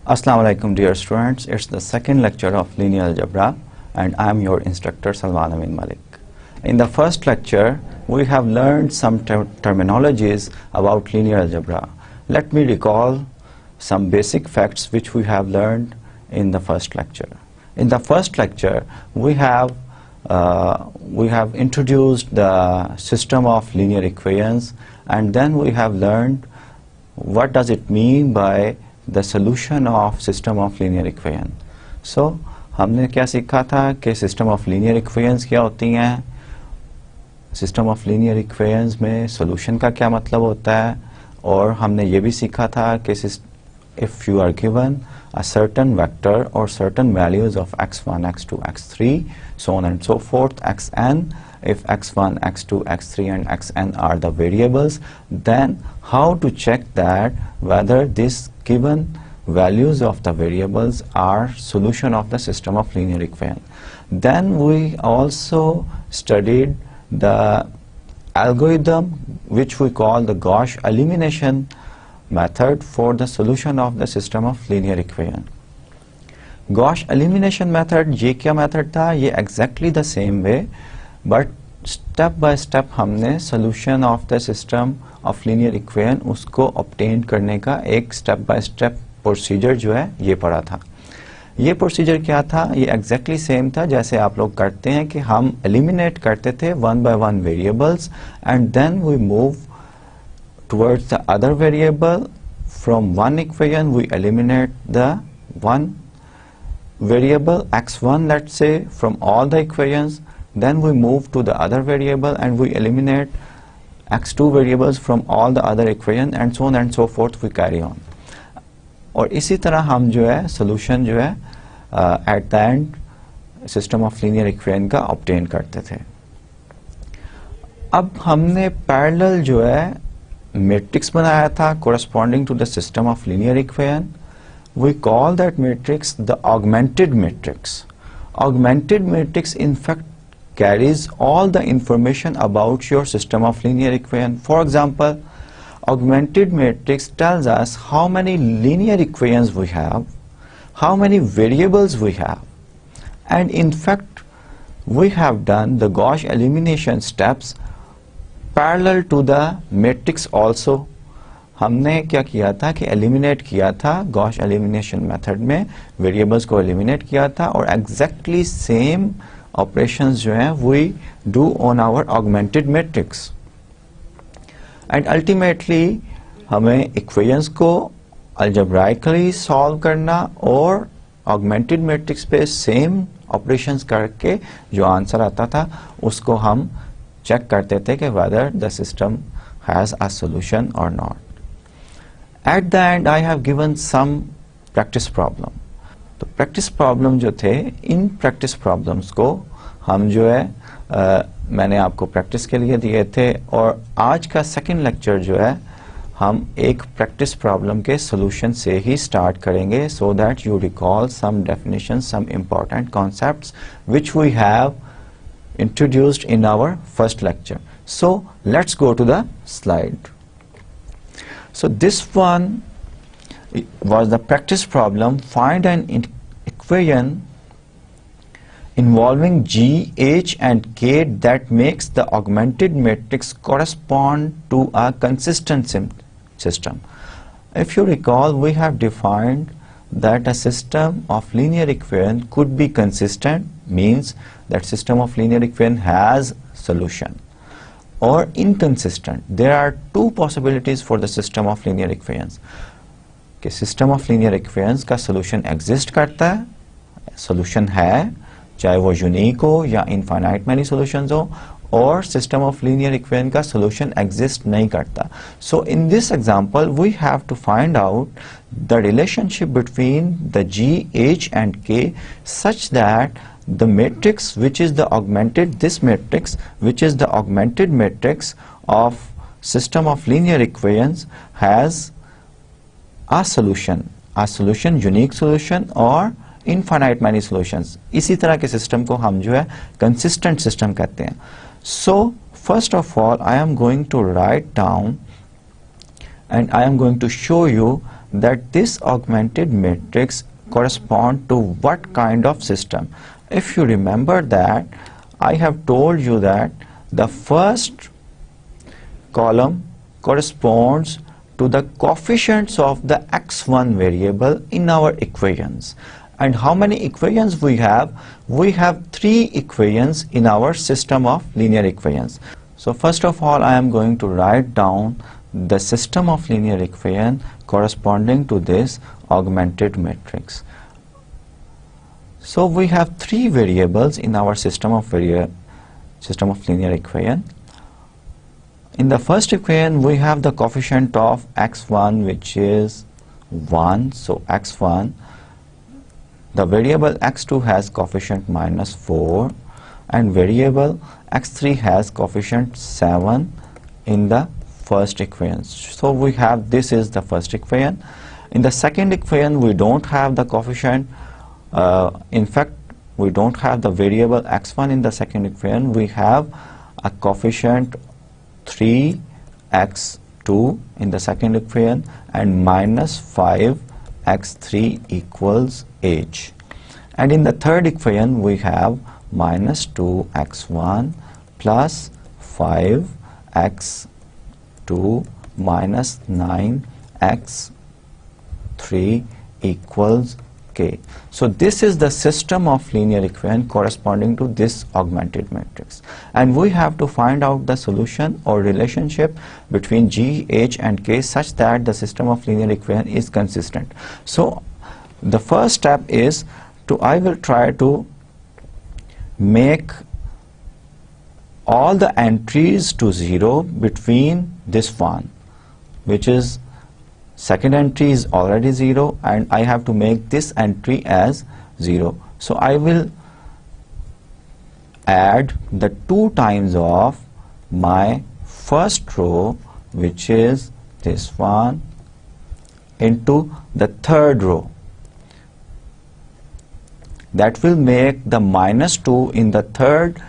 Assalamu alaikum dear students, it's the second lecture of linear algebra and I am your instructor Salman Amin Malik. In the first lecture, we have learned some terminologies about linear algebra. Let me recall some basic facts which we have learned in the first lecture. In the first lecture, we have introduced the system of linear equations, and then we have learned what does it mean by the solution of system of linear equation. So हमने क्या सीखा था कि system of linear equations क्या होती हैं, system of linear equations में solution का क्या मतलब होता है, और हमने ये भी सीखा था कि if you are given a certain vector or certain values of x1, x2, x3, so on and so forth, xn, if x1, x2, x3 and xn are the variables, then how to check that whether this given values of the variables are solution of the system of linear equation. Then we also studied the algorithm which we call the Gauss elimination method for the solution of the system of linear equation. Gauss elimination method, ये क्या method था? ये exactly the same way, but step by step हमने solution of the system of linear equation उसको obtain करने का एक step by step procedure जो है ये पढ़ा था. ये procedure क्या था? ये exactly same था जैसे आप लोग करते हैं कि हम eliminate करते थे one by one variables and then we move towards the other variable. From one equation we eliminate the one variable x1, let's say, from all the equations. Then we move to the other variable and we eliminate x2 variables from all the other equations, and so on and so forth we carry on. और इसी तरह हम जो है solution जो है at the end system of linear equation का obtain करते थे. अब हमने parallel जो है matrix बनाया था corresponding to the system of linear equation. We call that matrix the augmented matrix. Augmented matrix in fact carries all the information about your system of linear equation. For example, augmented matrix tells us how many linear equations we have, how many variables we have, and in fact we have done the Gauss elimination steps parallel to the matrix also. हमने क्या किया था कि eliminate किया था Gauss elimination method में, variables को eliminate किया था, और exactly same operations जो हैं we do on our augmented matrix. And ultimately हमें equations को algebraically solve करना और augmented matrix पे same operations करके जो answer आता था उसको हम check करते थे कि whether the system has a solution or not. At the end I have given some practice problem. तो practice problem जो थे, इन practice problems को हम जो है मैंने आपको practice के लिए दिए थे, और आज का second lecture जो है हम एक practice problem के solution से ही start करेंगे, so that you recall some definitions, some important concepts which we have introduced in our first lecture. So let's go to the slide. So this one was the practice problem. Find an equation involving G, H and K that makes the augmented matrix correspond to a consistent system. If you recall, we have defined that a system of linear equation could be consistent, means that system of linear equation has solution, or inconsistent. There are two possibilities for the system of linear equations. कि system of linear equations का solution exist करता है, solution है, चाहे वो unique हो या infinite many solutions हो, और system of linear equation का solution exist नहीं करता. So in this example we have to find out the relationship between the G, H and K such that the matrix which is the augmented, this matrix which is the augmented matrix of system of linear equations has a solution, unique solution or infinite many solutions. इसी तरह के system को हम जो है consistent system कहते हैं. So first of all I am going to write down and I am going to show you that this augmented matrix correspond to what kind of system. If you remember that I have told you that the first column corresponds to the coefficients of the x1 variable in our equations. And how many equations we have? We have 3 equations in our system of linear equations. So first of all, I am going to write down the system of linear equation corresponding to this augmented matrix. So we have 3 variables in our system of linear equation. In the first equation, we have the coefficient of x1, which is 1. So x1. The variable x2 has coefficient -4, and variable x3 has coefficient 7 in the first equation. So we have, this is the first equation. In the second equation, we don't have the coefficient. In fact, we don't have the variable x1 in the second equation. We have a coefficient 3x2 in the second equation and -5x3 equals h. And in the third equation, we have -2x1 plus 5x2 minus 9x3 equals k. So this is the system of linear equation corresponding to this augmented matrix. And we have to find out the solution or relationship between g, h and k such that the system of linear equation is consistent. So the first step is I will try to make all the entries to 0 between this one, which is second entry is already 0, and I have to make this entry as 0. So I will add the 2 times of my first row, which is this one, into the third row. That will make the -2 in the third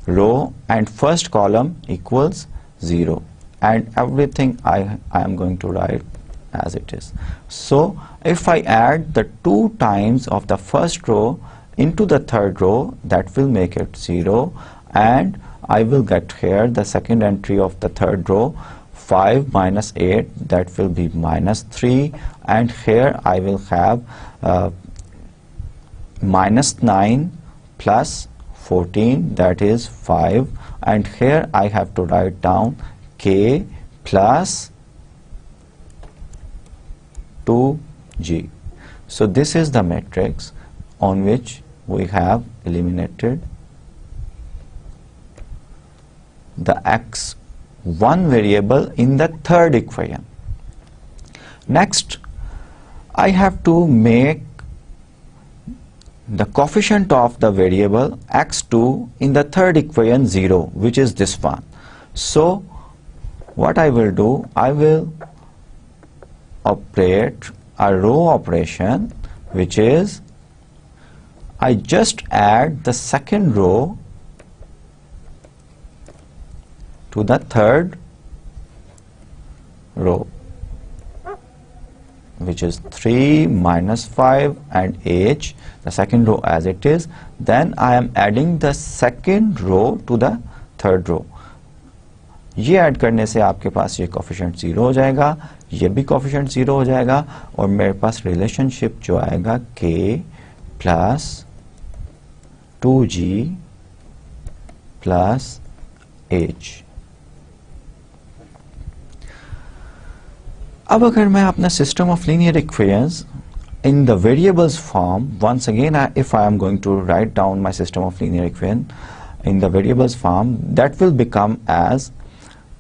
row and first column equals 0, and everything I am going to write as it is. So if I add the 2 times of the first row into the third row, that will make it 0, and I will get here the second entry of the third row, 5 minus 8, that will be -3, and here I will have -9 plus 14, that is 5, and here I have to write down k plus 2g. So this is the matrix on which we have eliminated the x1 variable in the third equation. Next, I have to make the coefficient of the variable x2 in the third equation 0, which is this one. So what I will do, I will operate a row operation, which is I just add the second row to the third row, which is 3 minus 5 and h, the second row as it is. Then I am adding the second row to the third row. ये add करने से आपके पास ये coefficient 0 हो जाएगा, ये भी coefficient 0 हो जाएगा, और मेरे पास रिलेशनशिप जो आएगा k plus 2g plus h. अब अगर मैं अपना system of linear equations in the variables form, once again if I am going to write down my system of linear equation in the variables form, that will become as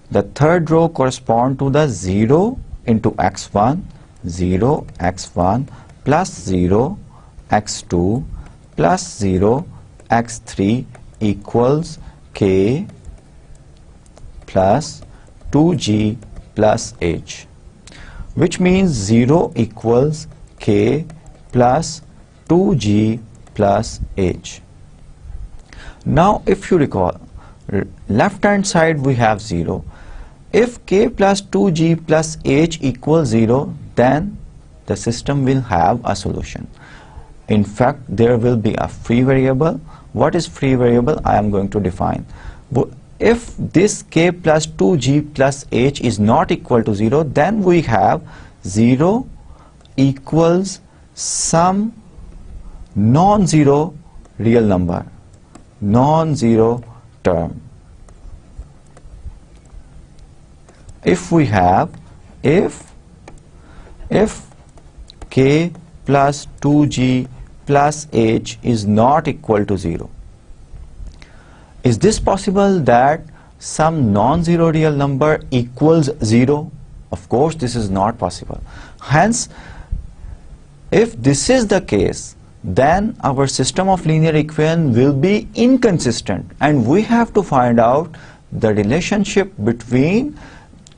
the third row correspond to the 0 into x1, 0 x1 plus 0 x2 plus 0 x3 equals k plus 2g plus h, which means 0 equals k plus 2g plus h. Now if you recall, left hand side we have 0. If k plus 2g plus h equals 0, then the system will have a solution. In fact, there will be a free variable. What is free variable? I am going to define. If this k plus 2g plus h is not equal to 0, then we have 0 equals some non-zero real number, non-zero term. If we have, if k plus 2g plus h is not equal to 0, is this possible that some non-zero real number equals 0? Of course, this is not possible. Hence, if this is the case, then our system of linear equation will be inconsistent, and we have to find out the relationship between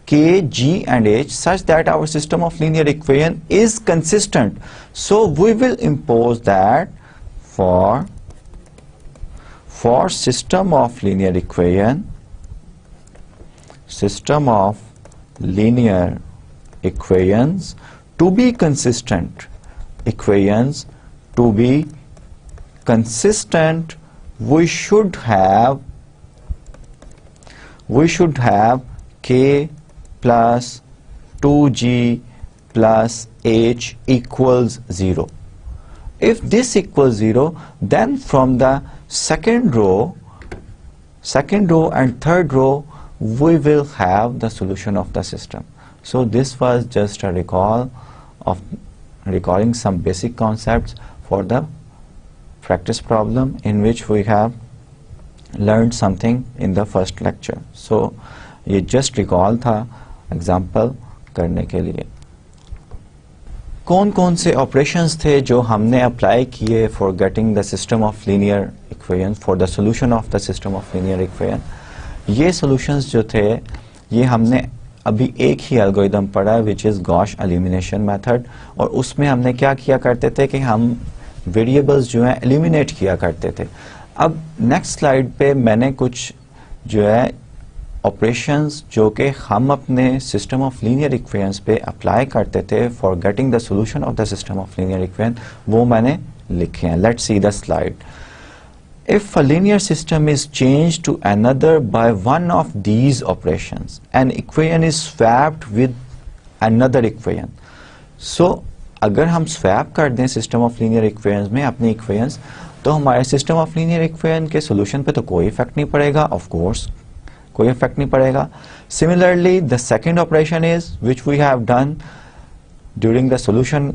k, g and h such that our system of linear equation is consistent. So we will impose that for system of linear equation, to be consistent, we should have k plus 2g plus h equals 0. If this equals 0, then from the second row and third row, we will have the solution of the system. So this was just a recalling some basic concepts for the practice problem in which we have learned something in the first lecture. So ये just recall था example करने के लिए. कौन कौन से operations थे जो हमने अप्लाई किए for getting the system of linear equation, for the solution of the system of linear equation. ये सॉल्यूशंस जो थे, ये हमने अभी एक ही एल्गोरिदम पढ़ा which is gosh elimination method, और उसमें हमने क्या किया करते थे कि हम वेरिएबल्स जो हैं एलिमिनेट किया करते थे. अब नेक्स्ट स्लाइड पे मैंने कुछ जो है ऑपरेशंस जो कि हम अपने सिस्टम ऑफ लीनियर इक्वेशंस पे अप्लाई करते थे for getting the solution of the system of linear equation, वो मैंने लिखे हैं. Let's see the slide. If a linear system is changed to another by one of these operations, an equation is swapped with another equation. So, अगर हम swap कर दें system of linear equations में अपनी equations, तो हमारे system of linear equation के solution पे तो कोई effect नहीं पड़ेगा. Of course, कोई effect नहीं पड़ेगा. Similarly, the second operation is which we have done during the solution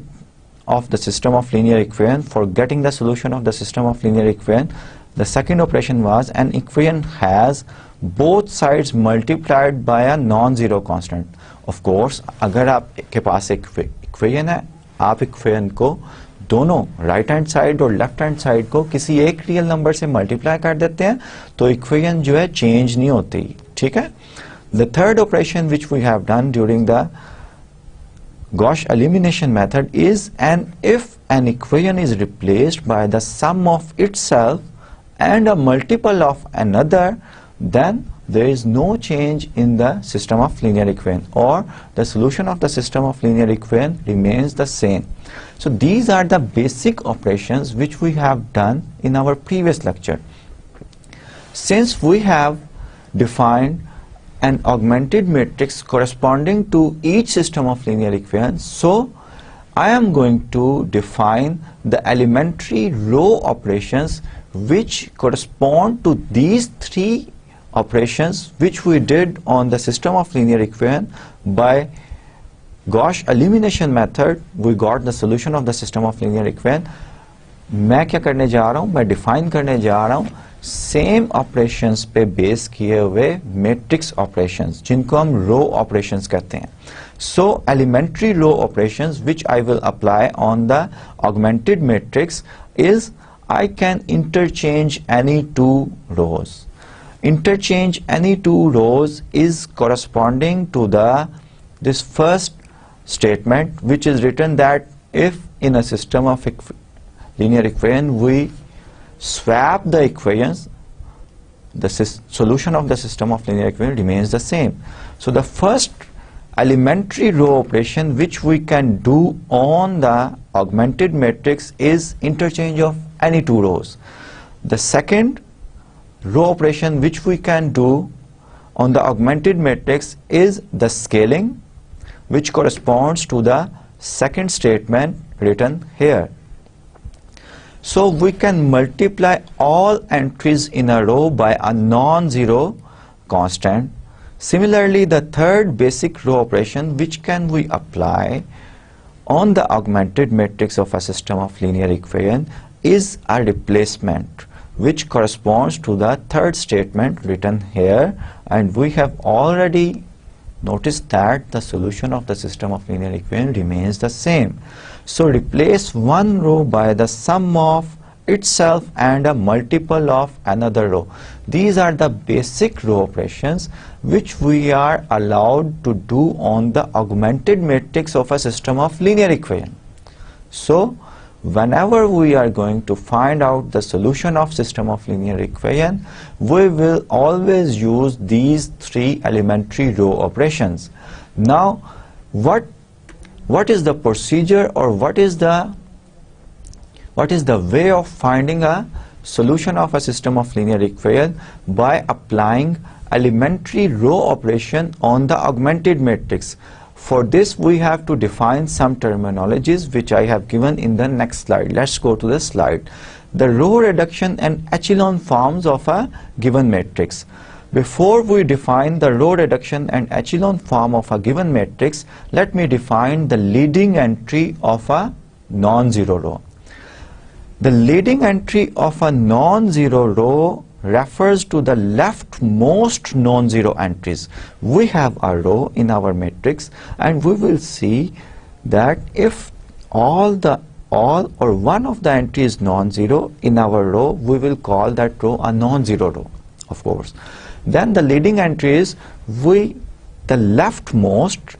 of the system of linear equation. For getting the solution of the system of linear equation, the second operation was an equation has both sides multiplied by a non-zero constant. Of course, अगर आपके पास एक equation है, आप equation को दोनों right hand side और left hand side को किसी एक रियल नंबर से मल्टीप्लाई कर देते हैं, तो इक्वेशन जो है चेंज नहीं होती. ठीक है. The third operation which we have done during the Gauss elimination method is if an equation is replaced by the sum of itself and a multiple of another, then there is no change in the system of linear equation, or the solution of the system of linear equation remains the same. So these are the basic operations which we have done in our previous lecture. Since we have defined an augmented matrix corresponding to each system of linear equations, so I am going to define the elementary row operations which correspond to these three operations which we did on the system of linear equation. By Gauss elimination method we got the solution of the system of linear equation. मैं क्या करने जा रहा हूँ, मैं define करने जा रहा हूँ सेम ऑपरेशंस पे बेस किए हुए मैट्रिक्स ऑपरेशंस जिनको हम रो ऑपरेशंस कहते हैं. So elementary row operations which I will apply on the augmented matrix is I can interchange any two rows. Interchange any two rows is corresponding to this first statement which is written that if in a system of linear equation we swap the equations, the solution of the system of linear equation remains the same. So the first elementary row operation which we can do on the augmented matrix is interchange of any two rows. The second row operation which we can do on the augmented matrix is the scaling, which corresponds to the second statement written here. So we can multiply all entries in a row by a non-zero constant. Similarly, the third basic row operation which can we apply on the augmented matrix of a system of linear equation is a replacement, which corresponds to the third statement written here, and we have already noticed that the solution of the system of linear equation remains the same. So replace one row by the sum of itself and a multiple of another row. These are the basic row operations which we are allowed to do on the augmented matrix of a system of linear equation. So whenever we are going to find out the solution of system of linear equation, we will always use these three elementary row operations. Now what is the procedure, or what is the way of finding a solution of a system of linear equation? By applying elementary row operation on the augmented matrix. For this we have to define some terminologies which I have given in the next slide. Let's go to the slide. The row reduction and echelon forms of a given matrix. Before we define the row reduction and echelon form of a given matrix, let me define the leading entry of a non-zero row. The leading entry of a non-zero row refers to the leftmost non-zero entries. We have a row in our matrix, and we will see that if all or one of the entries is non-zero in our row, we will call that row a non-zero row, of course. Then the leading entry is the leftmost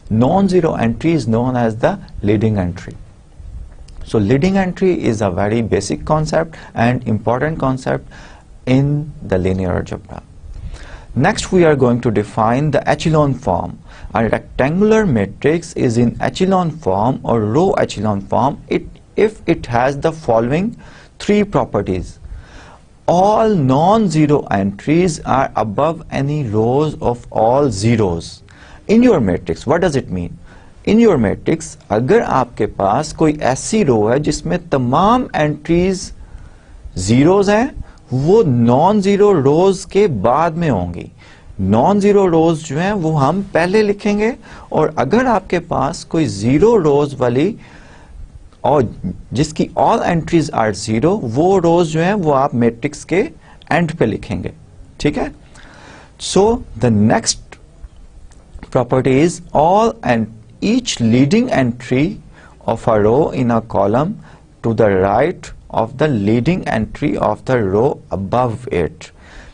non-zero entry is known as the leading entry. So leading entry is a very basic concept and important concept in the linear algebra. Next we are going to define the echelon form. A rectangular matrix is in echelon form or row echelon form if it has the following three properties. All non-zero entries are above any rows of all zeros. In your matrix, what does it mean? In your matrix, अगर आपके पास कोई ऐसी रो है जिसमें तमाम entries zeros हैं, वो non zero रोज के बाद में होंगी. नॉन जीरो रोज जो हैं वो हम पहले लिखेंगे, और अगर आपके पास कोई जीरो रोज वाली और जिसकी ऑल एंट्रीज आर जीरो, वो रोज जो हैं वो आप मैट्रिक्स के एंड पे लिखेंगे. ठीक है. So the next property is all and each leading entry of a row in a column to the right of the leading entry of the row above it.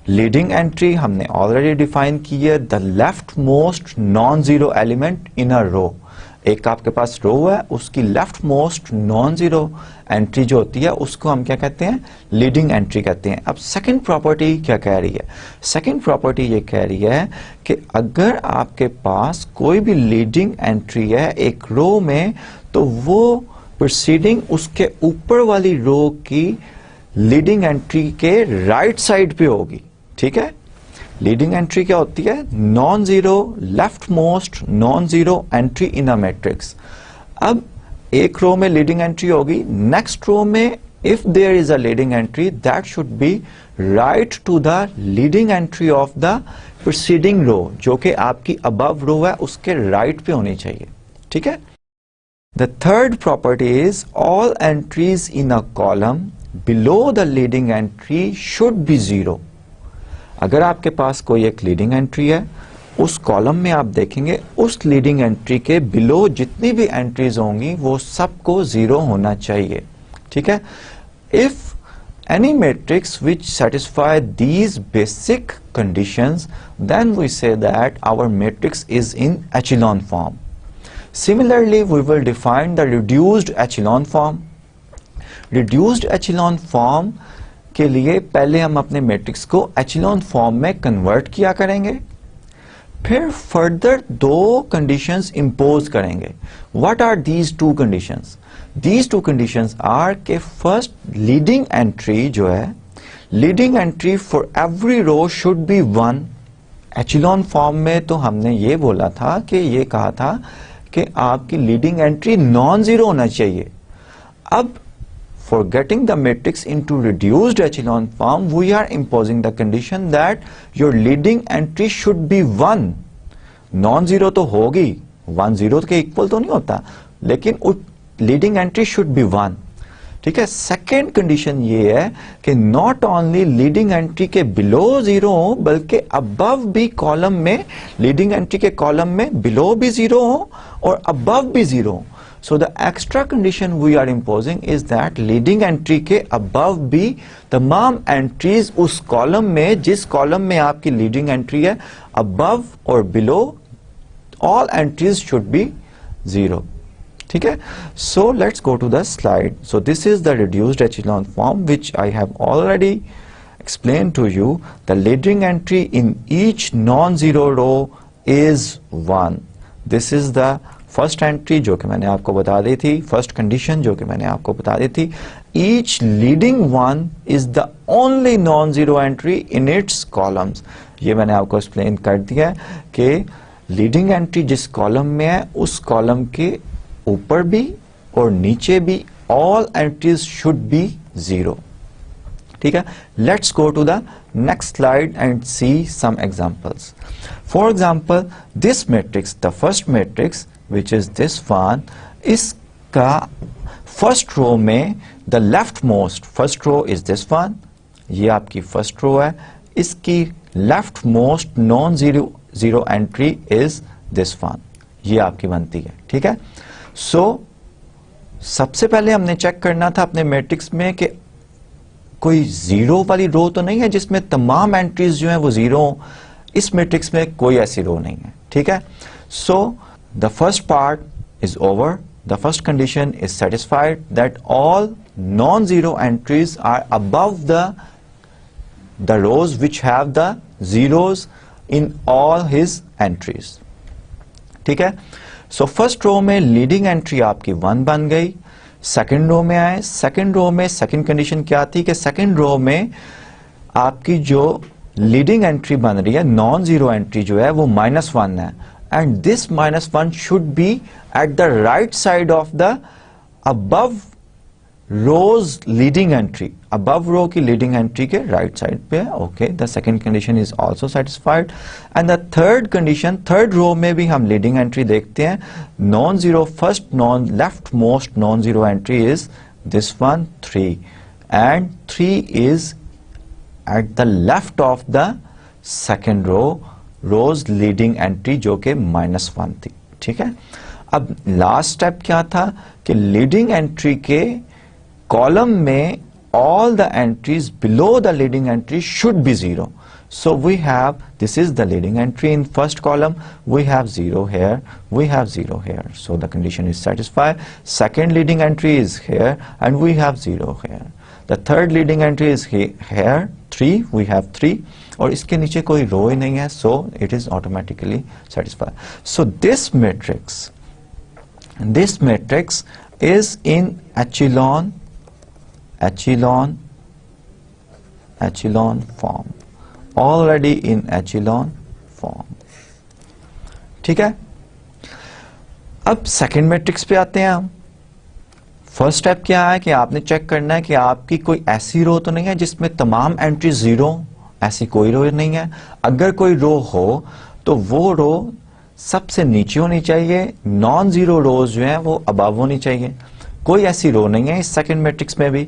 Leading entry हमने already define की है, the leftmost non-zero element in a row. एक आपके पास रो है, उसकी leftmost non-zero entry जो होती है उसको हम क्या कहते हैं? लीडिंग एंट्री कहते हैं. अब सेकंड प्रॉपर्टी क्या कह रही है? सेकंड प्रॉपर्टी ये कह रही है कि अगर आपके पास कोई भी लीडिंग एंट्री है एक रो में, तो वो प्रीसीडिंग उसके ऊपर वाली रो की लीडिंग एंट्री के राइट साइड पे होगी. ठीक है. लीडिंग एंट्री क्या होती है? Non zero leftmost non zero entry in a matrix. अब एक रो में लीडिंग एंट्री होगी, नेक्स्ट रो में if there is a leading entry that should be right to the leading entry of the preceding row, जो कि आपकी above रो है उसके राइट पे होनी चाहिए. ठीक है. The third property is all entries in a column below the leading entry should B zero. अगर आपके पास कोई एक लीडिंग एंट्री है, उस कॉलम में आप देखेंगे उस लीडिंग एंट्री के बिलो जितनी भी एंट्रीज होंगी वो सबको जीरो होना चाहिए. ठीक है. If any matrix which satisfy these basic conditions, then we say that our matrix is in echelon form. Similarly, we will define the reduced echelon form. Reduced echelon form के लिए पहले हम अपने मैट्रिक्स को echelon फॉर्म में convert किया करेंगे. फिर फर्दर दो कंडीशंस इंपोज करेंगे. What are these two conditions? These two conditions are के फर्स्ट लीडिंग एंट्री जो है, leading entry for every row should be 1. Echelon form में तो हमने ये बोला था कि ये कहा था कि आपकी लीडिंग एंट्री नॉन जीरो होना चाहिए. अब for getting the matrix into reduced echelon form, we are imposing the condition that your leading entry should be 1. Non-zero तो होगी, 1 0 के इक्वल तो नहीं होता, लेकिन लीडिंग एंट्री शुड बी 1. ठीक है. सेकेंड कंडीशन ये है कि नॉट ओनली लीडिंग एंट्री के बिलो 0 हो, बल्कि अबव भी कॉलम में, लीडिंग एंट्री के कॉलम में बिलो भी 0 हो और अबव भी 0 हो. So the extra condition we are imposing is that leading entry के above भी तमाम entries उस column में, जिस column में आपकी leading entry है, above और below all entries should be 0. ठीक है. So let's go to the slide. So this is the reduced echelon form which I have already explained to you. The leading entry in each non-zero row is 1. This is the first entry जो कि मैंने आपको बता दी थी, first condition जो कि मैंने आपको बता दी थी. Each leading one is the only non zero entry in its columns. ये मैंने आपको एक्सप्लेन कर दिया कि लीडिंग एंट्री जिस कॉलम में है उस कॉलम के ऊपर भी और नीचे भी ऑल एंट्रीज शुड बी 0. ठीक है. Let's go to the next slide and see some examples. For example this matrix, the first matrix which is this one, इसका फर्स्ट रो में the leftmost, first row is this one, ये आपकी first row है, इसकी left most non zero entry is this one, ये आपकी बनती है. ठीक है. सो सबसे पहले हमने चेक करना था अपने मैट्रिक्स में कि कोई जीरो वाली रो तो नहीं है जिसमें तमाम एंट्रीज जो हैं वो जीरो हो. इस मैट्रिक्स में कोई ऐसी रो नहीं है. ठीक है. सो the first part is over. The first condition is satisfied that all non-zero entries are above the rows which have the zeros in all his entries. ठीक है. So first row में leading entry आपकी 1 बन गई. Second row में आए, second row में second condition क्या थी कि second row में आपकी जो leading entry बन रही है, non-zero entry जो है वो -1 है. And this -1 should be at the right side of the above rows leading entry. Above row की leading entry के right side पे है. Okay, the second condition is also satisfied. And the third condition, third row में भी हम leading entry देखते हैं. Non-zero first leftmost non-zero entry is this one, 3, and 3 is at the left of the second row. Rows leading entry जो कि -1 थी. ठीक है. अब लास्ट स्टेप क्या था कि लीडिंग एंट्री के कॉलम में all the entries below the leading entry should be 0. So we have, this is the leading entry in first column, we have 0 here, we have 0 here, so the condition is satisfied. Second leading entry is here and we have 0 here. The third leading entry is here, 3, we have 3, और इसके नीचे कोई रो ही नहीं है, so it is automatically satisfied. So this matrix is in echelon form, already in echelon form. ठीक है. अब second matrix पे आते हैं हम. फर्स्ट स्टेप क्या है कि आपने चेक करना है कि आपकी कोई ऐसी रो तो नहीं है जिसमें तमाम एंट्री 0. ऐसी कोई रो नहीं है. अगर कोई रो हो तो वो रो सबसे नीचे होनी चाहिए. नॉन जीरो रोज जो है वो अबव होनी चाहिए. कोई ऐसी रो नहीं है इस सेकंड मैट्रिक्स में भी.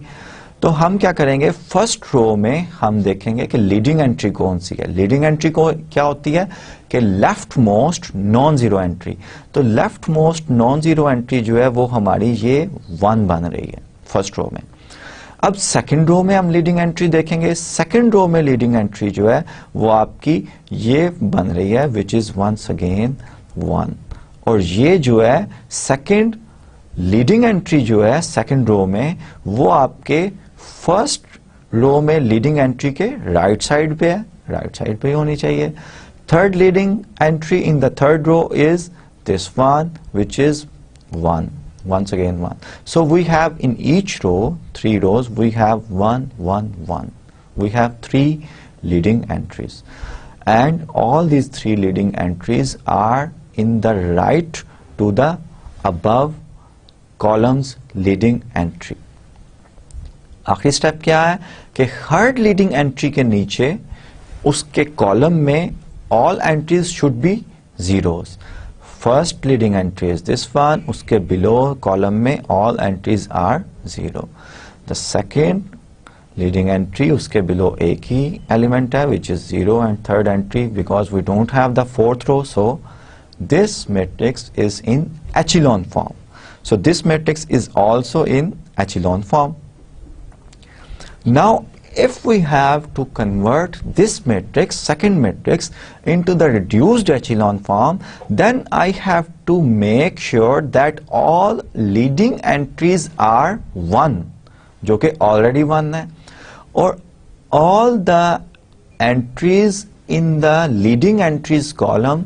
तो हम क्या करेंगे, फर्स्ट रो में हम देखेंगे कि लीडिंग एंट्री कौन सी है. लीडिंग एंट्री को क्या होती है कि left most non zero entry. तो left most non zero entry जो है वो हमारी ये 1 बन रही है फर्स्ट रो में. अब सेकंड रो में हम लीडिंग एंट्री देखेंगे. सेकंड रो में लीडिंग एंट्री जो है वो आपकी ये बन रही है विच इज वंस अगेन 1. और ये जो है सेकंड लीडिंग एंट्री जो है सेकंड रो में वो आपके फर्स्ट रो में लीडिंग एंट्री के राइट साइड पे है, राइट साइड पे होनी चाहिए. Third leading entry in the third row is this one, which is 1. Once again 1. So we have in each row, 3 rows, we have 1, 1, 1. We have 3 leading entries. And all these 3 leading entries are in the right to the above columns leading entry. आखिरी step क्या है कि हर leading entry के नीचे उसके column में all entries should be zeros. First leading entry is this one, उसके below column में all entries are 0. The second leading entry, उसके below एक ही element है which is 0, and third entry, because we don't have the fourth row, so this matrix is in echelon form. So this matrix is also in echelon form. Now if we have to convert this matrix, second matrix, into the reduced echelon form, then I have to make sure that all leading entries are 1, जो कि already 1 है, or all the entries in the leading entries column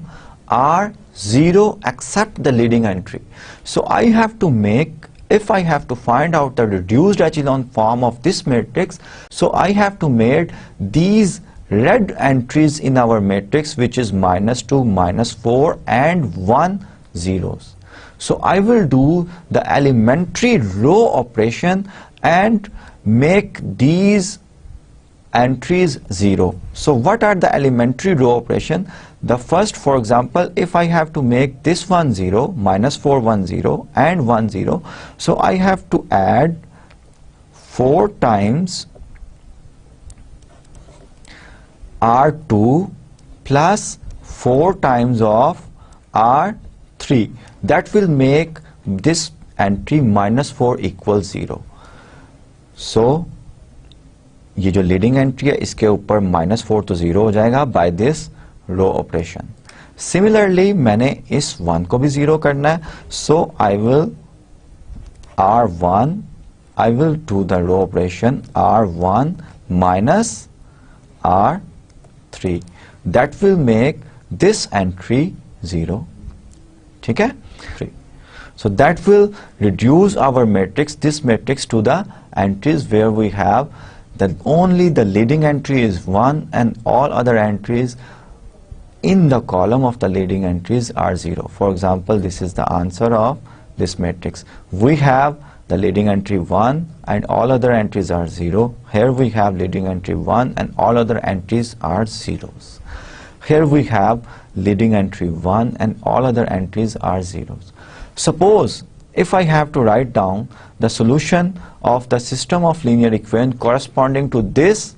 are 0 except the leading entry. So I have to make, if I have to find out the reduced echelon form of this matrix, so I have to make these red entries in our matrix, which is -2, -4 and 1 zeros. So I will do the elementary row operation and make these entries 0. So what are the elementary row operation? The first, for example, if I have to make this one 0, -4, 1, 0 and 1, 0, so I have to add 4 times R2 plus 4 times of R3. That will make this entry -4 equals 0. So ये जो leading entry है इसके ऊपर -4 तो 0 हो जाएगा by this row operation. Similarly मैंने इस 1 को भी 0 करना है, so I will R1, I will do the row operation R1 minus R3. That will make this entry 0. ठीक है? So that will reduce our matrix, this matrix, to the entries where we have that only the leading entry is 1 and all other entries in the column of the leading entries are 0. For example, this is the answer of this matrix. We have the leading entry 1 and all other entries are 0. Here we have leading entry 1 and all other entries are zeros. Here we have leading entry 1 and all other entries are zeros. Suppose if I have to write down the solution of the system of linear equation corresponding to this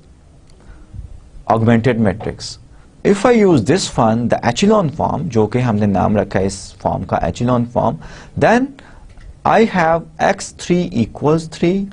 augmented matrix. If I use this one, the echelon form, जो कि हमने नाम रखा है इस form का echelon form, then I have x3 equals 3,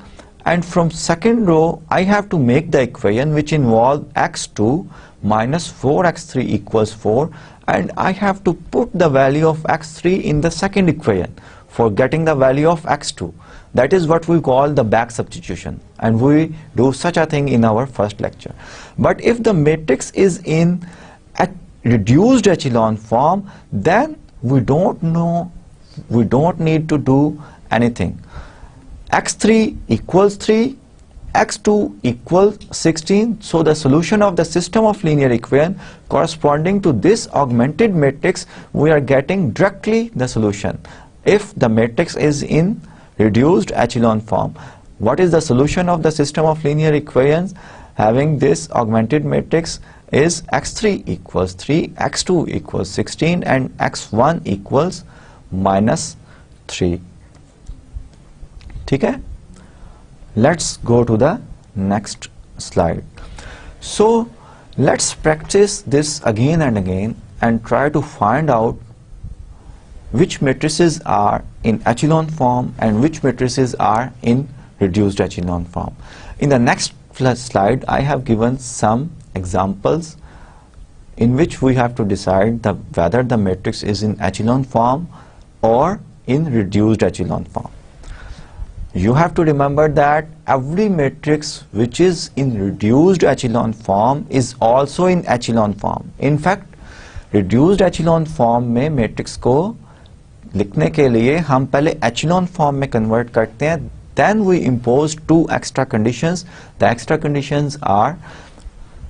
and from second row I have to make the equation which involve x2 minus 4x3 equals 4, and I have to put the value of x3 in the second equation for getting the value of x2. That is what we call the back substitution, and we do such a thing in our first lecture. But if the matrix is in a reduced echelon form, then we don't need to do anything. x3 equals 3, x2 equals 16. So the solution of the system of linear equation corresponding to this augmented matrix, we are getting directly the solution. If the matrix is in reduced echelon form, what is the solution of the system of linear equations having this augmented matrix is x3 equals 3, x2 equals 16 and x1 equals -3. ठीक है? Let's go to the next slide. So let's practice this again and again and try to find out which matrices are in echelon form and which matrices are in reduced echelon form. In the next slide, I have given some examples in which we have to decide whether the matrix is in echelon form or in reduced echelon form. You have to remember that every matrix which is in reduced echelon form is also in echelon form. In fact, reduced echelon form में matrix को लिखने के लिए हम पहले echelon form में convert करते हैं, then we impose 2 extra conditions. The extra conditions are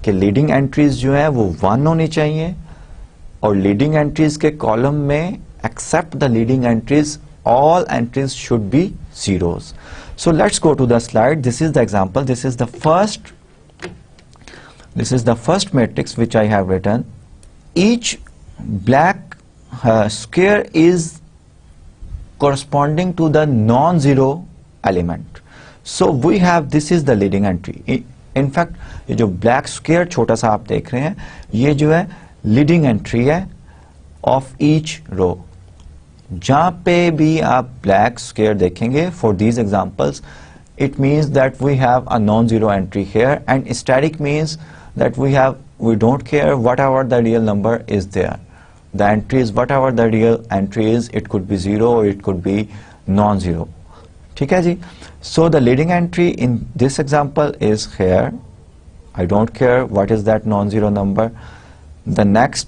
कि लीडिंग एंट्रीज जो है वो 1 होनी चाहिए और लीडिंग एंट्रीज के कॉलम में except the leading entries all entries should be zeros. So let's go to the slide. This is the example. This is the first matrix which I have written. Each black square is corresponding to the non-zero element. So we have, this is the leading entry. In fact, ये जो black square छोटा सा आप देख रहे हैं, ये जो है leading entry है of each row. जहां पे भी आप ब्लैक स्क्वायर देखेंगे for these examples, it means that we have a non zero entry here, and static means that we don't care whatever the real number is there. The entry is whatever the real entry is, it could be zero और it could be non zero. ठीक है जी. So the leading entry in this example is here. I don't care what is that non zero number. The next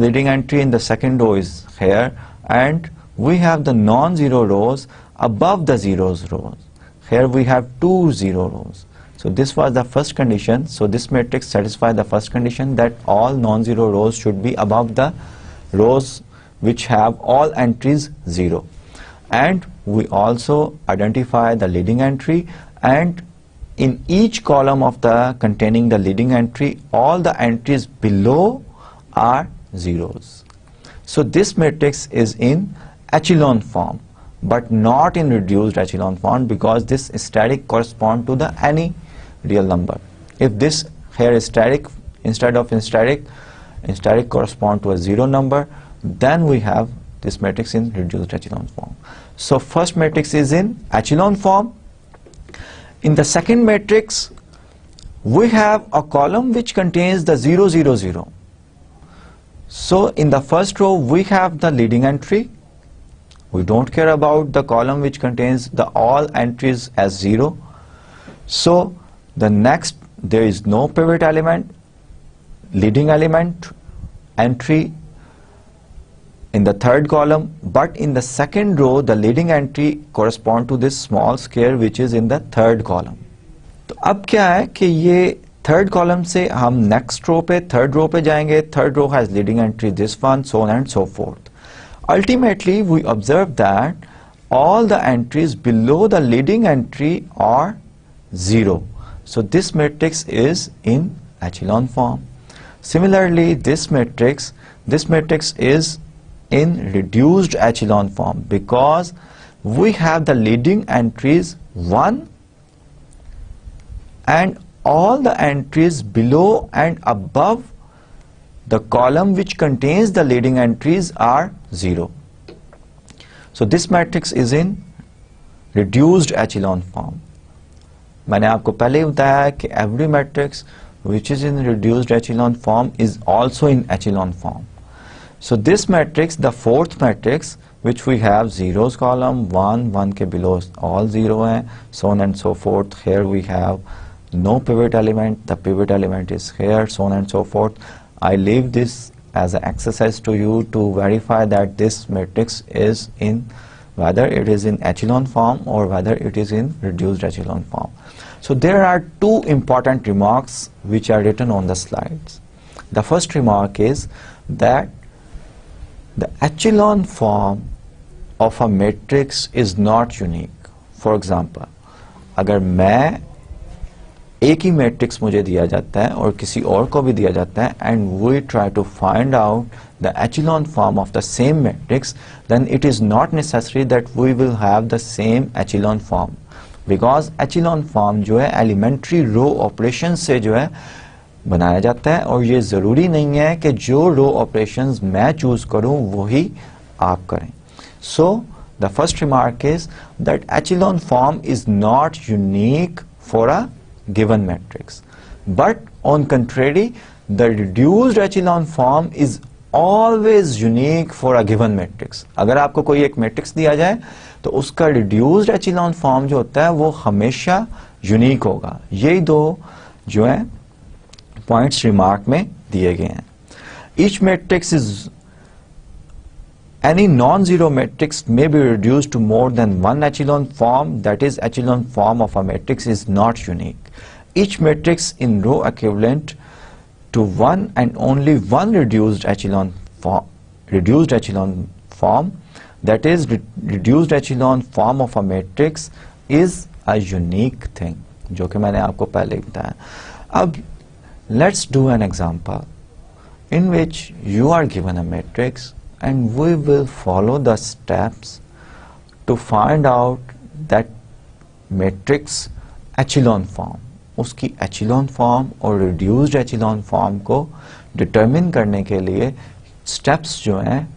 leading entry in the second row is here, and we have the non-zero rows above the zeros rows. Here we have 2 zero rows. So this was the first condition. So this matrix satisfies the first condition, that all non-zero rows should be above the rows which have all entries 0. And we also identify the leading entry, and in each column of the containing the leading entry, all the entries below are zeros. So this matrix is in echelon form, but not in reduced echelon form, because this static corresponds to the any real number. If this here is static, instead of static corresponds to a zero number, then we have this matrix in reduced echelon form. So first matrix is in echelon form. In the second matrix, we have a column which contains the 0 0 0. So in the first row we have the leading entry. We don't care about the column which contains the all entries as 0. So the next, there is no pivot element, leading element entry in the third column, but in the second row the leading entry correspond to this small square which is in the third column. तो अब क्या है कि ये third column से हम next row पे, third row पे जाएंगे. Third row has leading entry this one, so on and so forth. Ultimately we observe that all the entries below the leading entry are 0. So this matrix is in echelon form. Similarly, this matrix is in reduced echelon form, because we have the leading entries 1 and all the entries below and above the column which contains the leading entries are 0. So this matrix is in reduced echelon form. मैंने आपको पहले ही बताया कि every matrix which is in reduced echelon form is also in echelon form. So this matrix, the fourth matrix, which we have zeros column, 1 के below all 0 हैं, so on and so forth. Here we have no pivot element, the pivot element is here, so on and so forth. I leave this as an exercise to you to verify that this matrix is in, whether it is in echelon form or whether it is in reduced echelon form. So there are 2 important remarks which are written on the slides. The first remark is that the echelon form of a matrix is not unique. For example, अगर मैं एक ही matrix मुझे दिया जाता है और किसी और को भी दिया जाता है, and we try to find out the echelon form of the same matrix, then it is not necessary that we will have the same echelon form, because echelon form जो है एलिमेंट्री रो ऑपरेशन से जो है बनाया जाता है, और ये ज़रूरी नहीं है कि जो रो ऑपरेशंस मैं चूज करूं वही आप करें. So the first remark is that echelon form is not unique for a given matrix, but on contrary the reduced echelon form is always unique for a given matrix. अगर आपको कोई एक matrix दिया जाए तो उसका reduced echelon form जो होता है वो हमेशा यूनिक होगा. यही 2 जो है पॉइंट्स रिमार्क में दिए गए हैं. Each matrix is any non-zero matrix may be reduced to more than one echelon form, that is, echelon form of a matrix is not unique. Each matrix in row equivalent to one and only one reduced echelon form, that is, reduced echelon form of a matrix is a unique thing, जो कि मैंने आपको पहले बताया. अब let's do an example in which you are given a matrix and we will follow the steps to find out that matrix echelon form. उसकी echelon form और reduced echelon form को determine करने के लिए steps जो हैं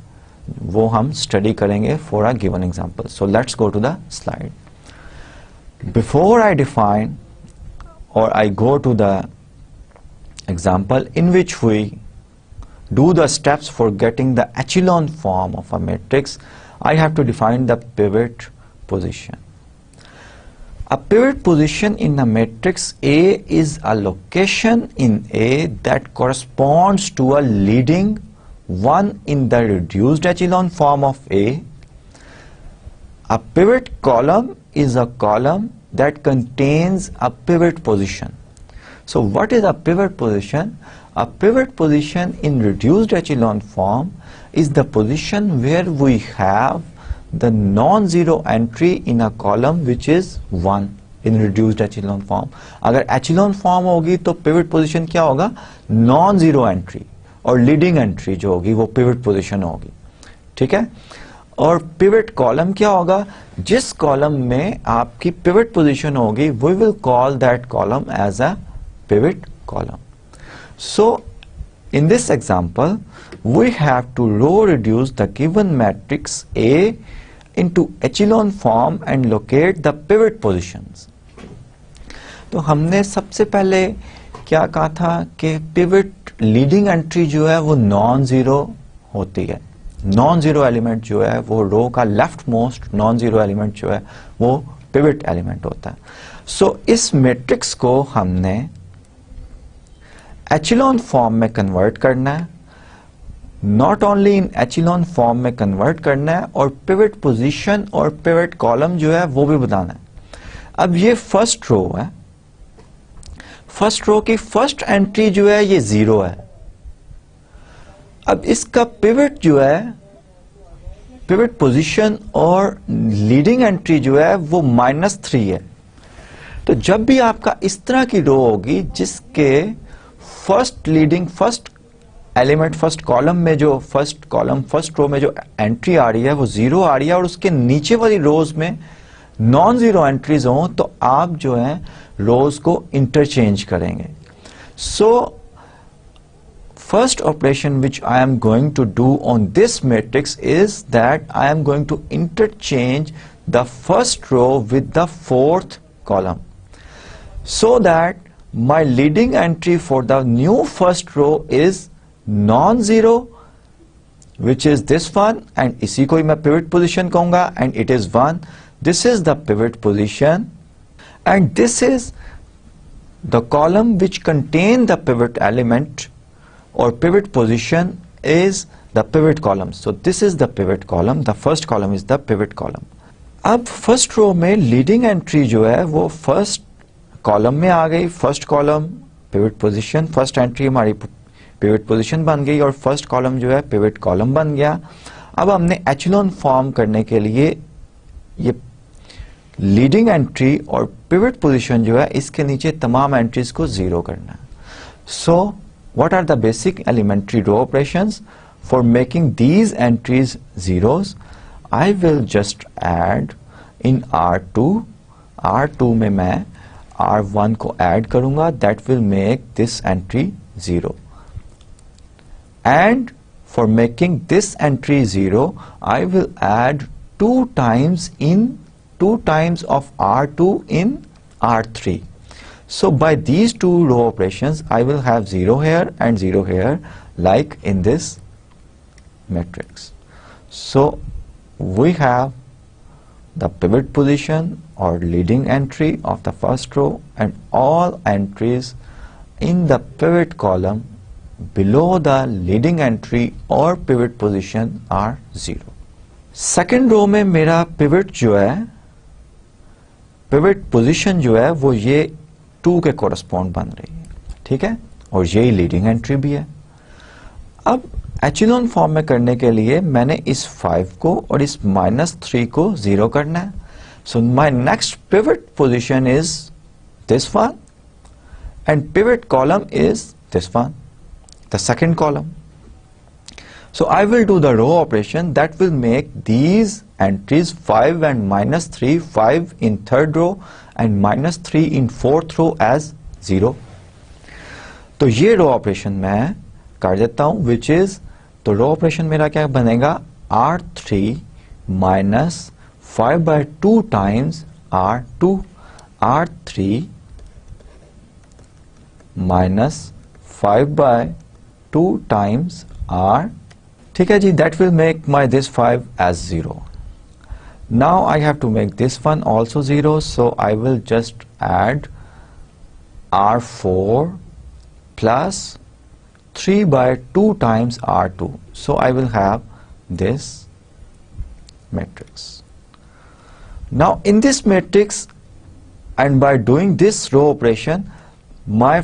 वो हम study करेंगे for a given example. So let's go to the slide. Before I define or I go to the example in which we do the steps for getting the echelon form of a matrix, I have to define the pivot position. A pivot position in a matrix A is a location in A that corresponds to a leading one in the reduced echelon form of A. A pivot column is a column that contains a pivot position. So what is a pivot position? A pivot position in reduced echelon form is the position where we have the non-zero entry in a column which is 1 in reduced echelon form. अगर echelon form होगी तो pivot position क्या होगा? Non-zero entry और leading entry जो होगी वो pivot position होगी. ठीक है? और pivot column क्या होगा? जिस column में आपकी pivot position होगी we will call that column as a pivot column. So in this example we have to row reduce the given matrix A into echelon form and locate the pivot positions. तो हमने सबसे पहले क्या कहा था कि pivot leading entry जो है वो नॉन जीरो होती है. नॉन जीरो एलिमेंट जो है वो रो का left most non zero element जो है वो पिवट एलिमेंट होता है. सो इस मैट्रिक्स को हमने एचेलॉन फॉर्म में कन्वर्ट करना है. Not only in echelon form में कन्वर्ट करना है और पिवट पोजीशन और पिवट कॉलम जो है वो भी बताना है. अब ये फर्स्ट रो है. फर्स्ट रो की फर्स्ट एंट्री जो है ये 0 है. अब इसका पिवट जो है पिवट पोजीशन और लीडिंग एंट्री जो है वो -3 है. तो जब भी आपका इस तरह की रो होगी जिसके first leading first element first column में जो फर्स्ट रो में जो एंट्री आ रही है वो 0 आ रही है और उसके नीचे वाली रोज में नॉन जीरो एंट्रीज हो तो आप जो है रोज को इंटरचेंज करेंगे. सो first operation which I am going to do on this matrix is that I am going to interchange the first row with the fourth column so that my leading entry for the new first row is non-zero, which is this one, and इसी को ही मैं pivot position कहूँगा and it is 1. This is the pivot position and this is the column which contain the pivot element or pivot position is the pivot column. So this is the pivot column. The first column is the pivot column. अब first row में leading entry जो है वो first column में आ गई. First column pivot position, first entry हमारी pivot position बन गई और first column जो है pivot column बन गया. अब हमने echelon form करने के लिए ये leading entry और pivot position जो है इसके नीचे तमाम entries को 0 करना है. So what are the basic elementary row operations? For making these entries zeros, I will just add in R2 में मैं R1 को add करूँगा. That will make this entry 0. And for making this entry 0, I will add 2 times of R2 in R3. So by these two row operations I will have 0 here and 0 here like in this matrix. So we have the pivot position or leading entry of the first row and all entries in the pivot column below the leading entry or pivot position are 0. Second row में मेरा pivot जो है, pivot position जो है वो ये 2 के correspond बन रही है, ठीक है, और यही लीडिंग एंट्री भी है. अब एचिलॉन फॉर्म में करने के लिए मैंने इस 5 को और इस -3 को 0 करना है. So my next pivot position is this one and pivot column is this one, the second column. So I will do the row operation that will make these entries 5 and -3, 5 in third row and -3 in fourth row as 0. तो ये row operation मैं कर देता हूं, which is, तो row operation मेरा क्या बनेगा, R3 minus 5/2 times R2, R3 minus 5/2 times R, ठीक है जी, that will make my this 5 as 0. Now I have to make this one also 0, so I will just add R4 plus 3/2 times R2. So I will have this matrix. Now in this matrix, and by doing this row operation, my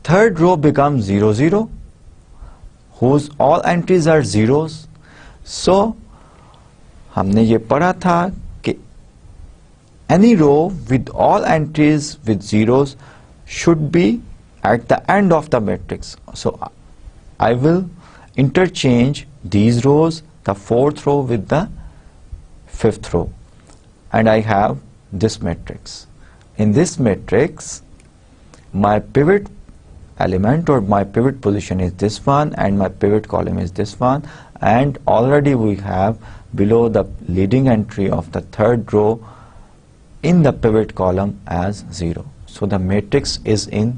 third row becomes 0, 0, whose all entries are zeros. So हमने ये पढ़ा था कि any row with all entries with zeros should be at the end of the matrix. So I will interchange these rows, the fourth row with the fifth row, and I have this matrix. In this matrix, my pivot element or my pivot position is this one and my pivot column is this one, and already we have below the leading entry of the third row in the pivot column as 0. So the matrix is in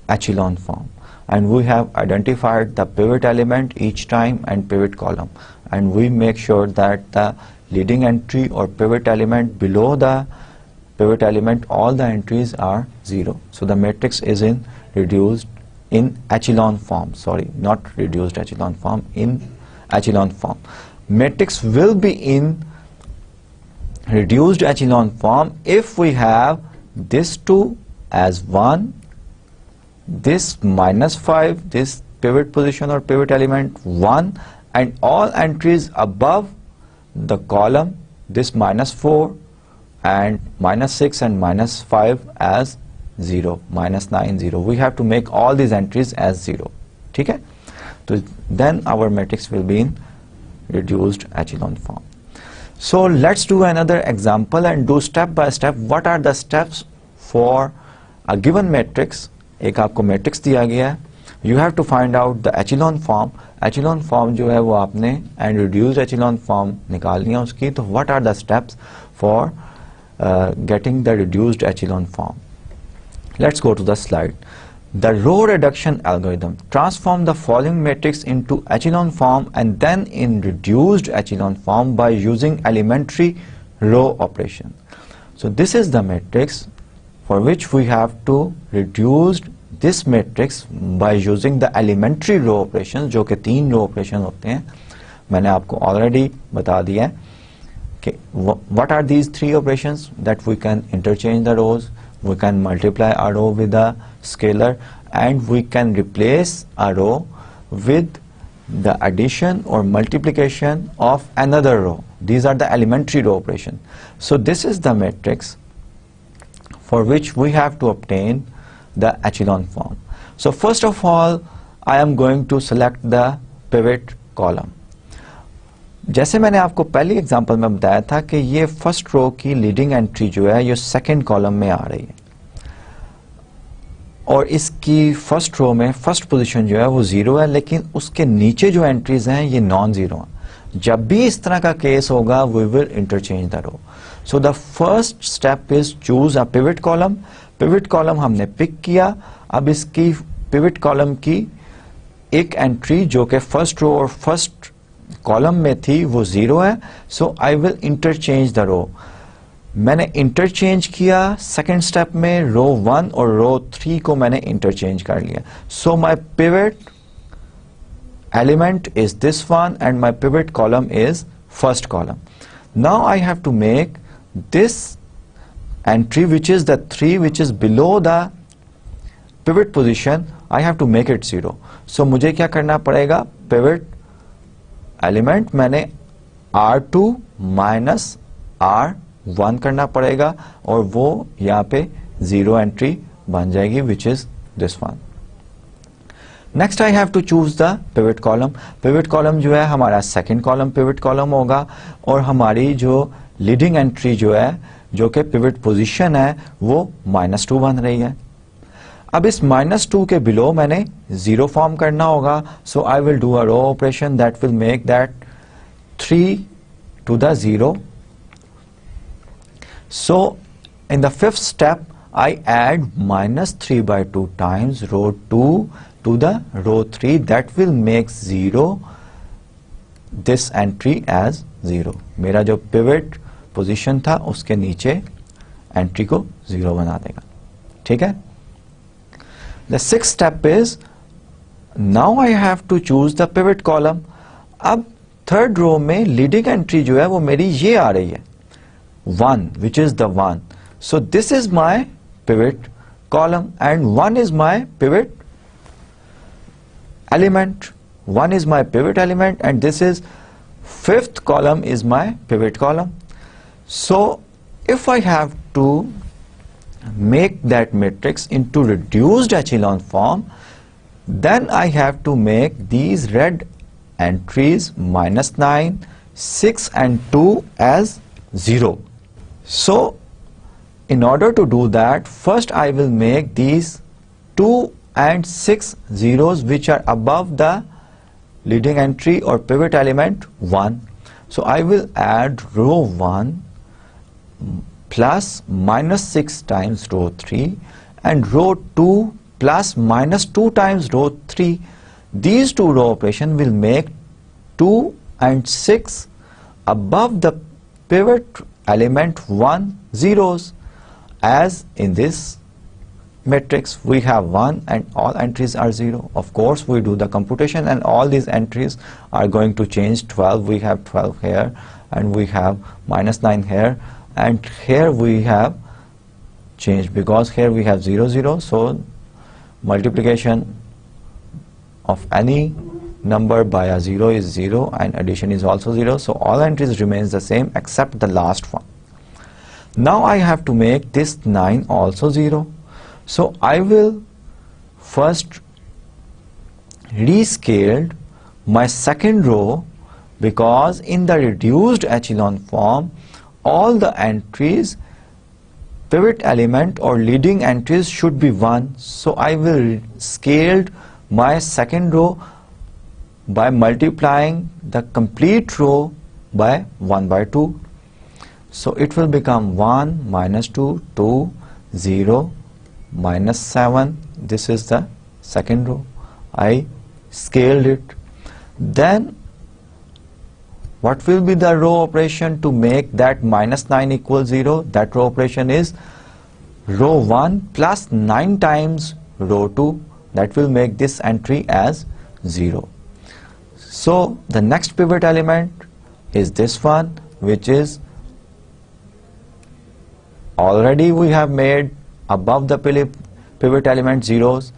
echelon form, and we have identified the pivot element each time and pivot column, and we make sure that the leading entry or pivot element below the pivot element, all the entries are 0. So the matrix is in reduced in echelon form, sorry, not reduced echelon form, in echelon form. Matrix will be in reduced echelon form if we have this 2 as 1, this -5, this pivot position or pivot element 1, and all entries above the column, this -4 and -6 and -5 as 0, -9, 0. We have to make all these entries as 0. ठीक है? So then our matrix will be in reduced echelon form. So let's do another example and do step by step what are the steps for a given matrix. एक आपको matrix दिया गया है. You have to find out the echelon form. Echelon form जो है वो आपने and reduced echelon form निकालनी है उसकी. तो what are the steps for getting the reduced echelon form? Let's go to the slide. The row reduction algorithm transform the following matrix into echelon form and then in reduced echelon form by using elementary row operation. So this is the matrix for which we have to reduce this matrix by using the elementary row operations, जो कि 3 row operation होते हैं. मैंने आपको already बता दिया है कि what are these 3 operations that we can interchange the rows. We can multiply a row with a scalar and we can replace a row with the addition or multiplication of another row. These are the elementary row operations. So this is the matrix for which we have to obtain the echelon form. So first of all, I am going to select the pivot column. जैसे मैंने आपको पहली example में बताया था कि ये first row की लीडिंग एंट्री जो है ये सेकंड कॉलम में आ रही है और इसकी फर्स्ट रो में फर्स्ट पोजीशन जो है वो 0 है, लेकिन उसके नीचे जो एंट्रीज हैं ये नॉन जीरो हैं. जब भी इस तरह का केस होगा we will interchange the row. So the first step is choose a pivot column. Pivot column हमने पिक किया. अब इसकी पिवट कॉलम की एक एंट्री जो कि फर्स्ट रो और फर्स्ट कॉलम में थी वो 0 है. So I will interchange the row. मैंने इंटरचेंज किया सेकंड स्टेप में रो 1 और रो 3 को मैंने इंटरचेंज कर लिया. So my pivot element is this one and my pivot column is first column. Now I have to make this entry, which is the 3 which is below the pivot position, I have to make it 0. So मुझे क्या करना पड़ेगा, pivot element मैंने R2 minus R1 करना पड़ेगा और वो यहाँ पे 0 entry बन जाएगी, which is this one. Next I have to choose the pivot column. Pivot column जो है हमारा second column pivot column होगा और हमारी जो leading entry जो है, जो कि pivot position है, वो -2 बन रही है. अब इस -2 के below मैंने 0 form करना होगा. So I will do a row operation that will make that 3 to the 0. So in the fifth step I add -3/2 times row 2 to the row 3, that will make 0 this entry as 0. मेरा जो pivot position था उसके नीचे entry को 0 बना देगा. ठीक है? The sixth step is, now I have to choose the pivot column. अब third row में leading entry जो है वो मेरी ये आ रही है 1, which is the 1. So this is my pivot column and 1 is my pivot element. 1 is my pivot element and this is fifth column is my pivot column. So if I have to make that matrix into reduced echelon form, then I have to make these red entries -9, 6 and 2 as 0. So in order to do that, first I will make these 2 and 6 zeros which are above the leading entry or pivot element 1. So I will add row 1 plus -6 times row 3 and row 2 plus -2 times row 3. These two row operation will make 2 and 6 above the pivot element 1 zeros. As in this matrix we have 1 and all entries are 0. Of course we do the computation and all these entries are going to change. 12, we have 12 here and we have -9 here and here we have changed because here we have 0 0. So multiplication of any number by a 0 is 0 and addition is also 0. So all entries remains the same except the last one. Now I have to make this 9 also 0. So I will first rescale my second row because in the reduced echelon form all the entries, pivot element or leading entries should be 1. So I will scale my second row by multiplying the complete row by 1/2. So it will become 1 -2, 2, 0, -7. This is the second row. I scaled it. Then what will be the row operation to make that -9 equals 0? That row operation is row 1 plus 9 times row 2. That will make this entry as 0. So the next pivot element is this one, which is already we have made above the pivot element zeros,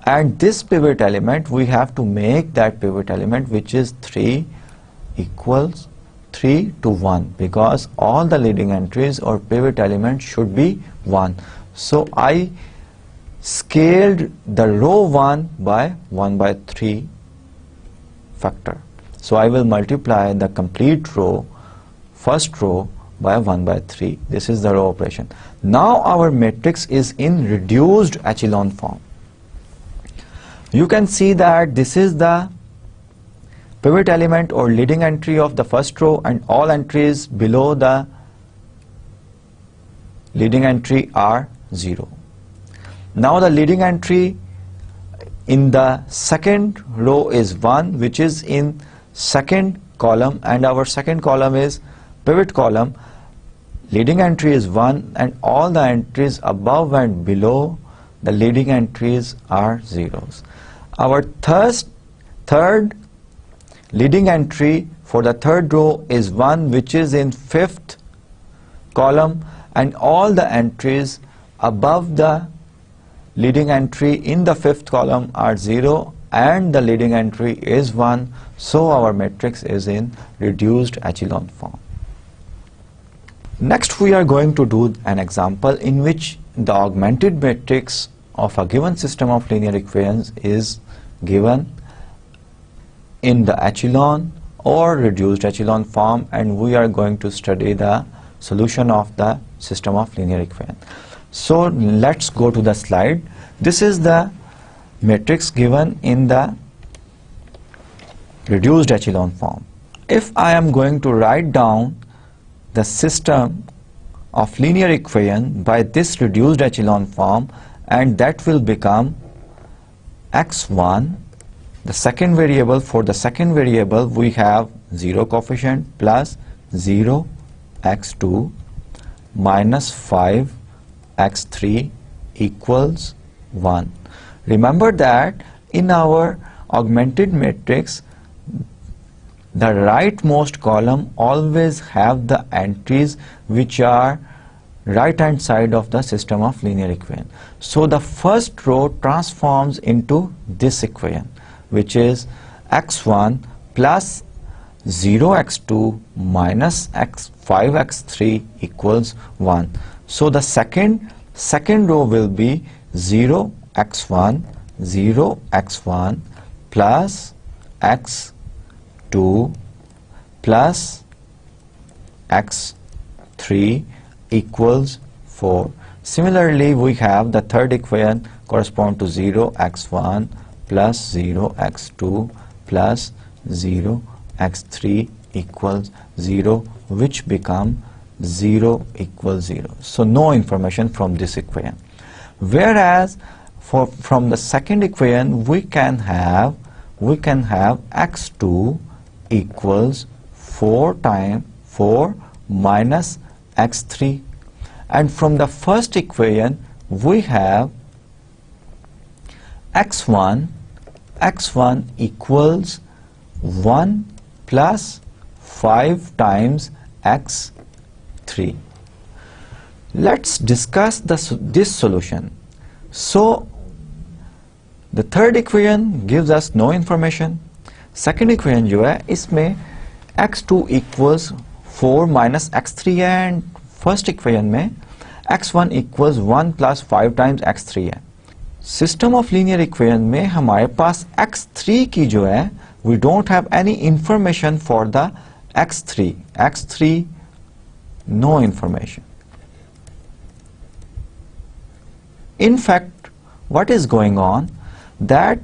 and this pivot element we have to make that pivot element which is 3 equals 3 to 1 because all the leading entries or pivot elements should be 1. So I scaled the row 1 by 1/3 factor. So I will multiply the complete row, first row, by 1/3. This is the row operation. Now our matrix is in reduced echelon form. You can see that this is the pivot element or leading entry of the first row and all entries below the leading entry are 0. Now the leading entry in the second row is 1, which is in second column, and our second column is pivot column. Leading entry is 1 and all the entries above and below the leading entries are zeros. Our third leading entry for the third row is 1, which is in 5th column, and all the entries above the leading entry in the 5th column are 0, and the leading entry is 1, so our matrix is in reduced echelon form. Next we are going to do an example in which the augmented matrix of a given system of linear equations is given in the echelon or reduced echelon form, and we are going to study the solution of the system of linear equations. So let's go to the slide. This is the matrix given in the reduced echelon form. If I am going to write down the system of linear equation by this reduced echelon form, and that will become x1, the second variable. For the second variable we have 0 coefficient plus 0 x2 minus 5 x3 equals 1. Remember that in our augmented matrix, the rightmost column always have the entries which are right hand side of the system of linear equation. So the first row transforms into this equation, which is x1 plus 0x2 minus 5x3 equals 1. So the second row will be 0x1 plus x2 plus x3 equals 4. Similarly, we have the third equation correspond to 0x1 plus 0x2 plus 0x3 equals 0, which become 0 equals 0. So no information from this equation. Whereas from the second equation we can have x2 equals 4 minus x3, and from the first equation we have x1 equals 1 plus 5 times x3. Let's discuss this solution. So the third equation gives us no information. second equation जो है इसमें x2 equals 4 minus x3 है, and first equation में x1 equals 1 plus 5 times x3 है. System of linear equation में हमारे पास x3 की जो है we don't have any information for the x3 no information. In fact, what is going on that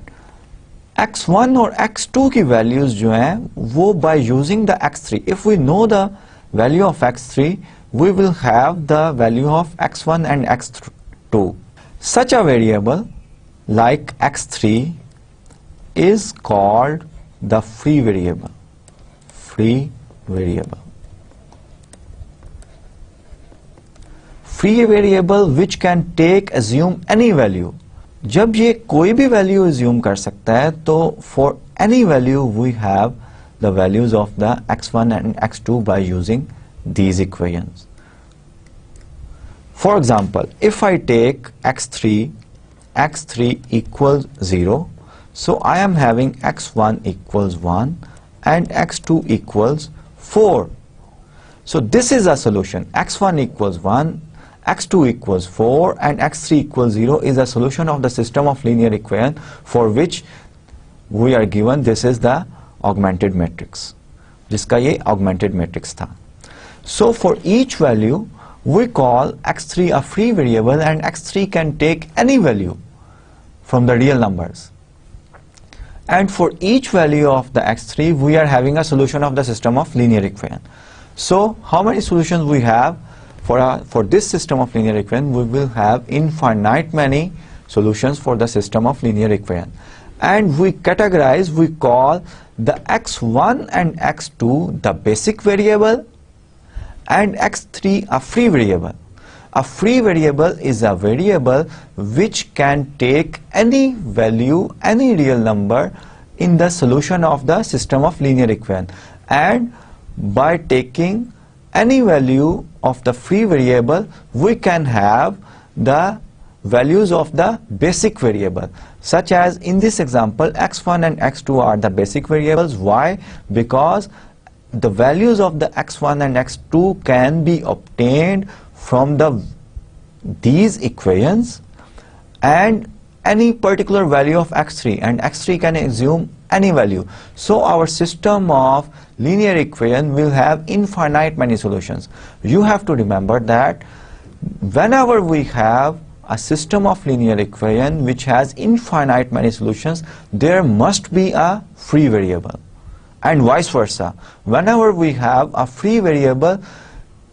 x1 और x2 की values जो हैं वो by using the x3, if we know the value of x3, we will have the value of x1 and x2. Such a variable like x3 is called the free variable. Free variable which can assume any value. जब ये कोई भी value assume कर सकता है तो for any value we have the values of the x1 and x2 by using these equations. For example, if I take x3 equals 0, so I am having x1 equals 1 and x2 equals 4. So this is a solution. x1 equals 1, x2 equals 4 and x3 equals 0 is a solution of the system of linear equation for which we are given this is the augmented matrix, जिसका ये augmented matrix था. So for each value we call x3 a free variable and x3 can take any value from the real numbers. And for each value of the x3 we are having a solution of the system of linear equation. So how many solutions we have for this system of linear equation? We will have infinite many solutions for the system of linear equation. And we categorize, we call the x1 and x2 the basic variable and x3 a free variable. A free variable is a variable which can take any value, any real number in the solution of the system of linear equation, and by taking any value of the free variable we can have the values of the basic variable, such as in this example x1 and x2 are the basic variables. Why? Because the values of the x1 and x2 can be obtained from these equations and any particular value of x3, and x3 can assume any value. So our system of linear equation will have infinite many solutions. You have to remember that whenever we have a system of linear equation which has infinite many solutions, there must be a free variable, and vice versa. Whenever we have a free variable,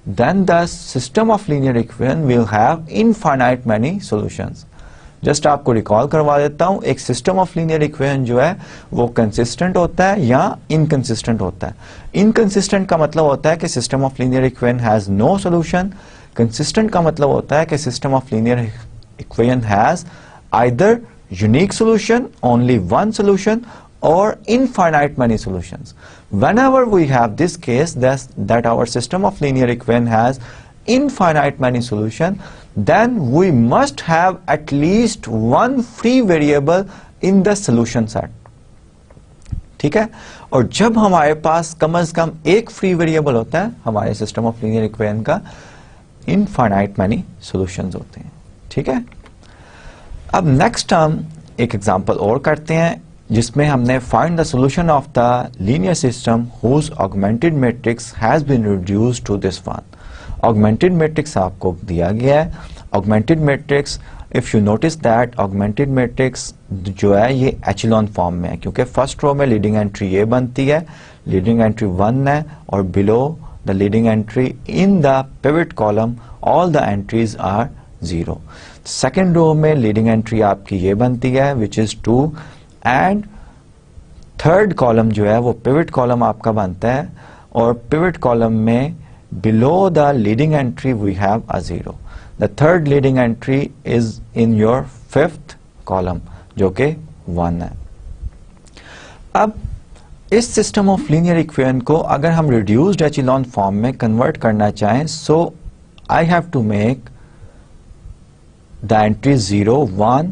then the system of linear equation will have infinite many solutions. Just आपको recall करवा देता हूं, एक system of linear equation जो है वो consistent होता है या इनकंसिस्टेंट होता है. इनकंसिस्टेंट का मतलब होता है कि system of linear equation has no solution. Consistent का मतलब होता है कि system of linear equation has either unique solution, only one solution, or infinite many solutions. Whenever we have this case that our system of linear equation has infinite many solution, then we must have at least one free variable in the solution set. ठीक है. और जब हमारे पास कम से कम एक free variable होता है हमारे सिस्टम ऑफ लीनियर इक्वेशन का, इनफाइनाइट मैनी सॉल्यूशंस होते हैं. ठीक है. अब नेक्स्ट हम एक एग्जांपल और करते हैं जिसमें हमने find the solution of the linear system whose augmented matrix has been reduced to this one. Augmented matrix आपको दिया गया है. Augmented matrix, if you notice that augmented matrix जो है ये एचेलॉन फॉर्म में है, क्योंकि फर्स्ट रो में लीडिंग एंट्री ये बनती है, लीडिंग एंट्री 1 है, और below the leading entry in the pivot column all the entries are 0. Second row में लीडिंग एंट्री आपकी ये बनती है which is 2, and third column जो है वो पिवट कॉलम आपका बनता है, और पिवट कॉलम में below the leading entry we have a 0. The third leading entry is in your fifth column जो कि 1 है. अब इस सिस्टम ऑफ लीनियर इक्वेशन को अगर हम रिड्यूस्ड एचेलॉन फॉर्म में कन्वर्ट करना चाहें, so I have to make the entry 0, 1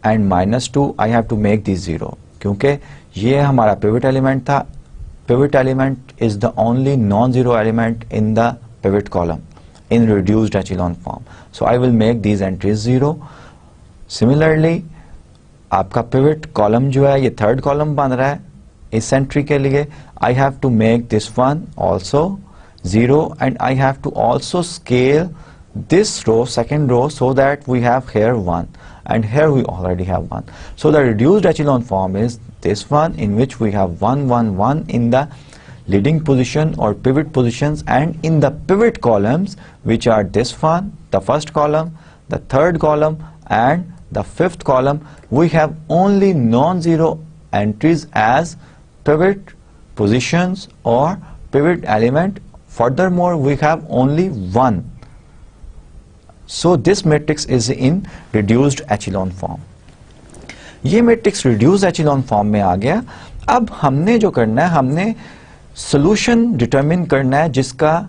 and -2. I have to make this 0 क्योंकि ये हमारा पिवट एलिमेंट था. Pivot element is the only non-zero element in the pivot column in reduced echelon form. So I will make these entries 0. Similarly, आपका pivot column जो है ये third column बन रहा है इस entry के लिए. I have to make this one also 0, and I have to also scale this row, second row, so that we have here 1, and here we already have 1. So the reduced echelon form is this one, in which we have 1, 1, 1 in the leading position or pivot positions, and in the pivot columns, which are this one, the first column, the third column, and the fifth column, we have only non-zero entries as pivot positions or pivot element. Furthermore, we have only 1. So this matrix is in reduced echelon form. ये matrix reduce echelon form में आ गया. अब हमने जो करना है, हमने solution determine करना है जिसका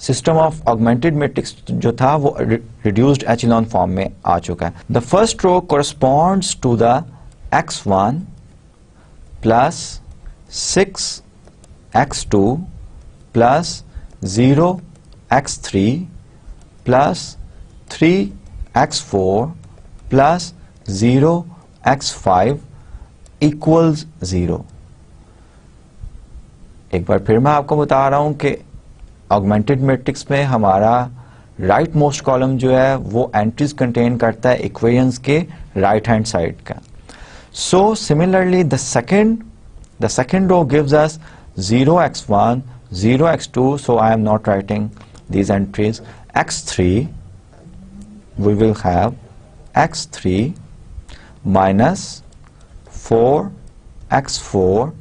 सिस्टम ऑफ ऑगमेंटेड मैट्रिक्स जो था वो रिड्यूस्ड एचेलॉन फॉर्म में आ चुका है. The first row corresponds to the x1 plus 6x2 plus 0x3 plus 3x4 plus 0x5 equals 0. एक बार फिर मैं आपको बता रहा हूं कि ऑगमेंटेड मैट्रिक्स में हमारा राइट मोस्ट कॉलम जो है वो एंट्रीज कंटेन करता है इक्वेशंस के राइट हैंड साइड का. So similarly the second row gives us 0x1, 0x2, so I am not writing these entries. x3, we will have x3 minus 4x4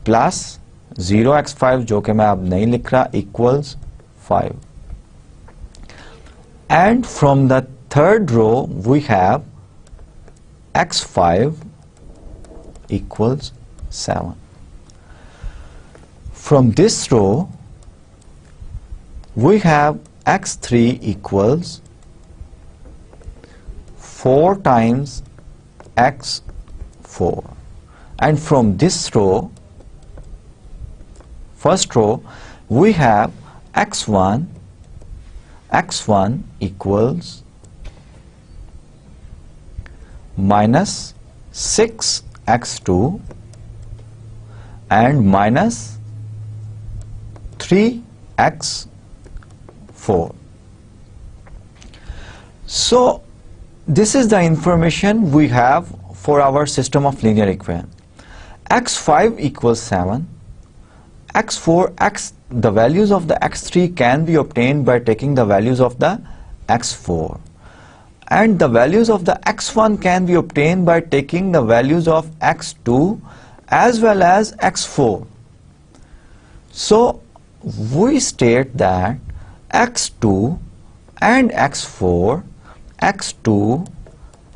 plus 0x5 जो कि मैं अब नहीं लिख रहा equals 5. And from the third row we have x5 equals 7. From this row, we have x3 equals 4 times x4. And from this row, first row, we have x1 equals minus 6x2 and minus 3x4. So this is the information we have for our system of linear equation. x5 equals 7, x4, the values of the x3 can be obtained by taking the values of the x4, and the values of the x1 can be obtained by taking the values of x2 as well as x4. So we state that x2 and x4, x2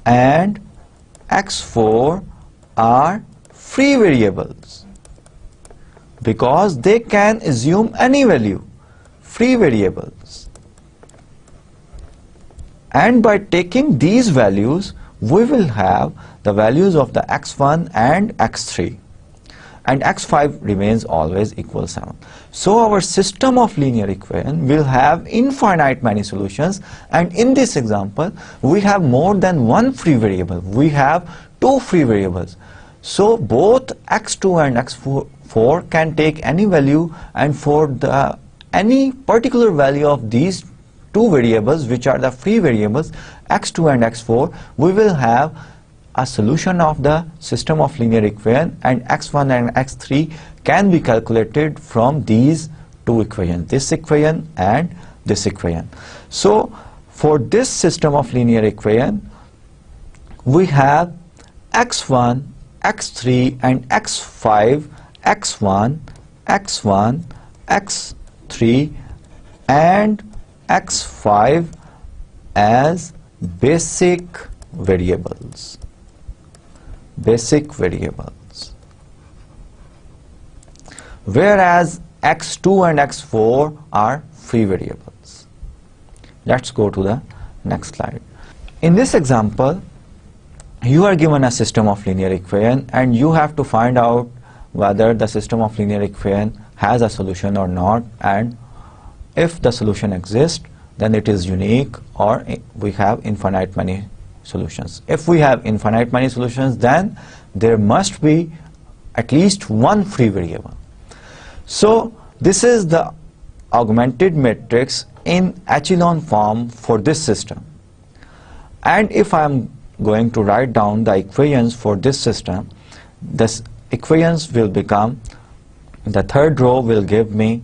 and x4 are free variables because they can assume any value, free variables. And by taking these values, we will have the values of the x1 and x3, and x5 remains always equal 7. So our system of linear equation will have infinite many solutions, and in this example we have more than one free variable. We have two free variables. So both x2 and x4 can take any value, and for the any particular value of these two variables, which are the free variables x2 and x4, we will have a solution of the system of linear equation, and x1 and x3 can be calculated from these two equations, this equation and this equation. So for this system of linear equation, we have x1, x3 and x5, x1, x1, x3 and x5 as basic variables. Whereas x2 and x4 are free variables. Let's go to the next slide. In this example, you are given a system of linear equation and you have to find out whether the system of linear equation has a solution or not, and if the solution exists, then it is unique, or we have infinite many solutions. If we have infinite many solutions, then there must be at least one free variable. So this is the augmented matrix in echelon form for this system. And if I am going to write down the equations for this system, this equations will become, the third row will give me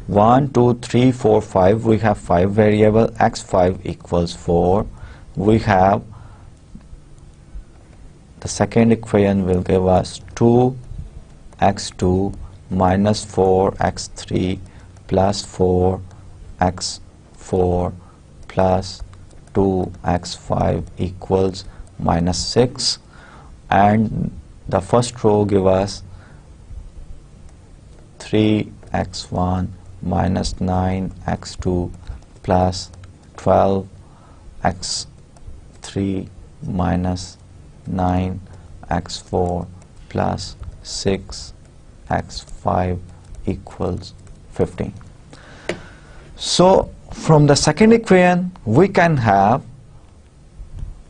1, 2, 3, 4, 5. We have 5 variable, x5 equals 4. We have the second equation will give us 2x2 minus 4x3 plus 4x4 plus 2x5 equals minus 6, and the first row give us 3x1 minus 9x2 plus 12x3 minus 9x4 plus 6x5 equals 15. So from the second equation we can have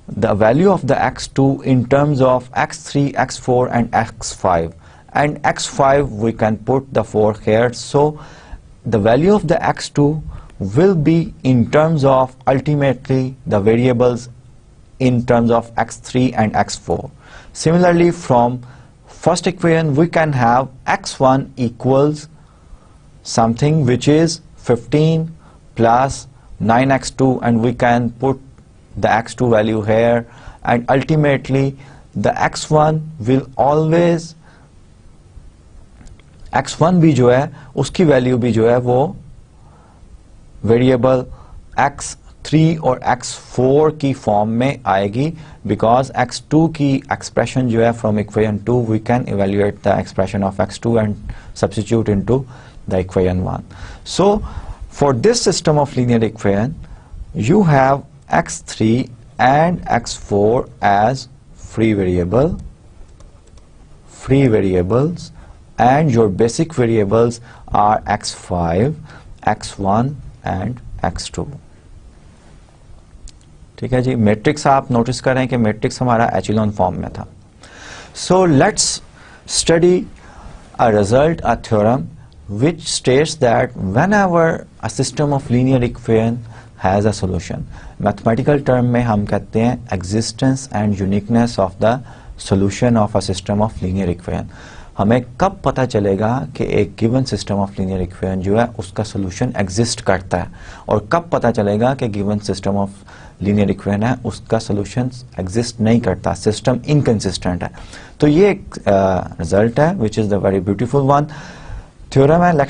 the value of the x2 in terms of x3, x4 and x5, and x5 we can put the 4 here. So the value of the x2 will be in terms of ultimately the variables in terms of x3 and x4. Similarly, from first equation we can have x1 equals something which is 15 plus 9x2, and we can put the x2 value here, and ultimately the x1 will always, x1 भी जो है उसकी value भी जो है वो variable x x3 और x4 की फॉर्म में आएगी, बिकॉज x2 की एक्सप्रेशन जो है from equation 2 we can evaluate the expression of x2 and substitute into the equation 1. So for this system of linear equation you have x3 and x4 as free variables, and your basic variables are x5, x1 and x2. ठीक है जी. Matrix आप notice करें कि matrix हमारा echelon form में था. So let's study a result, a theorem which states that whenever a system of linear equation has a solution, mathematical term में हम कहते हैं existence and uniqueness of the solution of a system of linear equation. हमें कब पता चलेगा कि एक given system of linear equation जो है उसका सोल्यूशन एग्जिस्ट करता है, और कब पता चलेगा कि given system of linear equation है उसका सोल्यूशन एग्जिस्ट नहीं करता, सिस्टम इनकंसिस्टेंट है. तो ये एक रिजल्ट है which is the very beautiful one. Theorem है,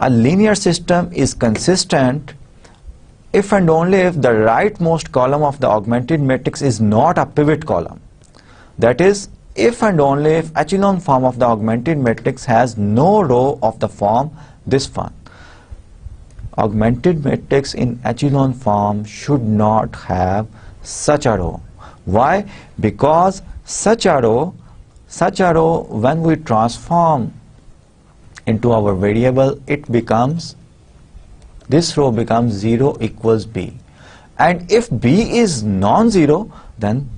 a linear system is consistent if and only if the rightmost column of the augmented matrix is not a pivot column. That is, if and only if echelon form of the augmented matrix has no row of the form this one. Augmented matrix in echelon form should not have such a row. Why? Because such a row when we transform into our variable, it becomes, this row becomes 0 equals b, and if b is non-zero, then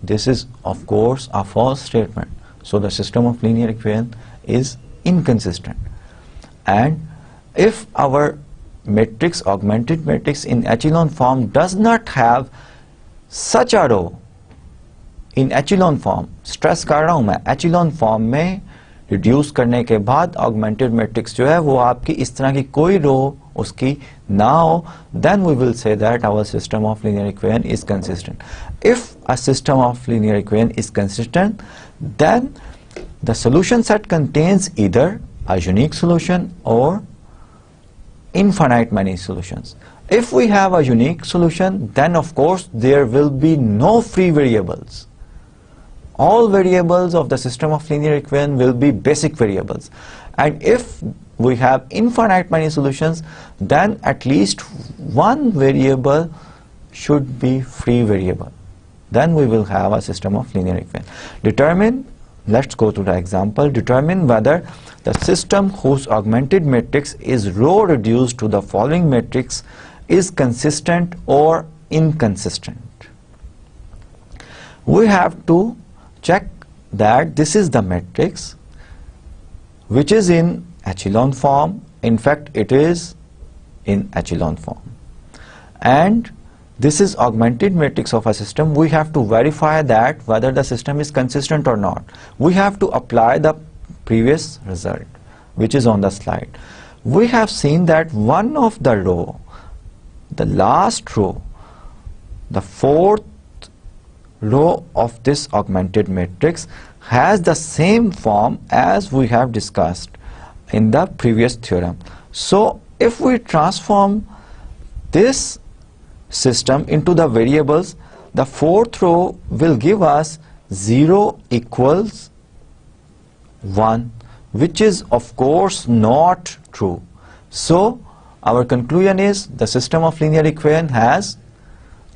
this is of course a false statement. So the system of linear equation is inconsistent. And if our matrix, augmented matrix in echelon form does not have such a row in echelon form, stress कर रहा हूं मैं, echelon form में reduce करने के बाद augmented matrix जो है वो आपकी इस तरह की कोई रो उसकी ना हो, then we will say that our system of linear equation is consistent. If a system of linear equation is consistent, then the solution set contains either a unique solution or infinite many solutions. If we have a unique solution, then of course there will be no free variables. All variables of the system of linear equation will be basic variables, and if we have infinite many solutions, then at least one variable should be free variable. Then we will have a system of linear equation. Determine, let's go to the example, determine whether the system whose augmented matrix is row reduced to the following matrix is consistent or inconsistent. We have to check that this is the matrix which is in echelon form. In fact, it is in echelon form, and this is augmented matrix of a system. We have to verify that whether the system is consistent or not. We have to apply the previous result which is on the slide. We have seen that one of the row, the last row, the fourth row of this augmented matrix has the same form as we have discussed in the previous theorem. So if we transform this system into the variables, the fourth row will give us 0 equals 1, which is of course not true. So our conclusion is the system of linear equation has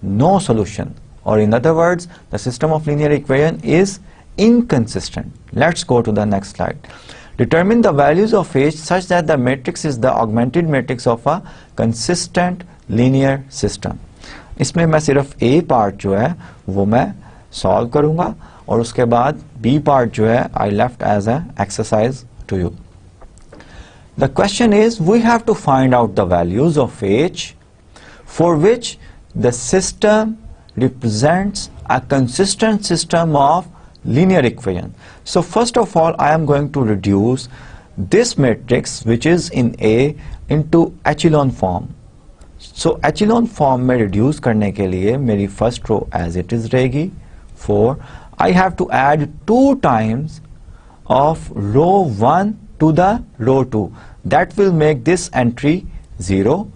no solution, or in other words, the system of linear equation is inconsistent. Let's go to the next slide. Determine the values of h such that the matrix is the augmented matrix of a consistent linear system. इसमें मैं सिर्फ a part जो है वो मैं solve करूंगा, और उसके बाद b part जो है I left as a exercise to you. The question is, we have to find out the values of h for which the system represents a consistent system of linear equation. So first of all, I am going to reduce this matrix which is in A into echelon form. So echelon form में reduce करने के लिए मेरी first row as it is रहेगी 4. I have to add 2 times of row 1 to the row 2. That will make this entry 0.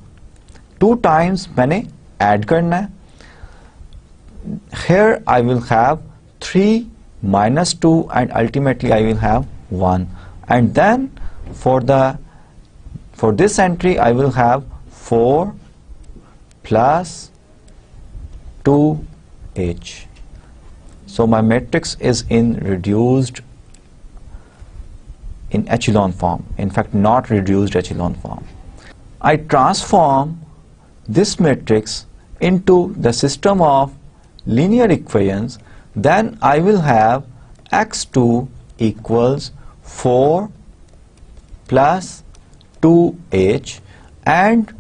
2 times मैंने add करना है. Here I will have 3 minus 2 and ultimately I will have 1, and then for this entry I will have 4 plus 2h. So my matrix is in reduced in echelon form, in fact not reduced echelon form. I transform this matrix into the system of linear equations, then I will have x2 equals 4 plus 2h, and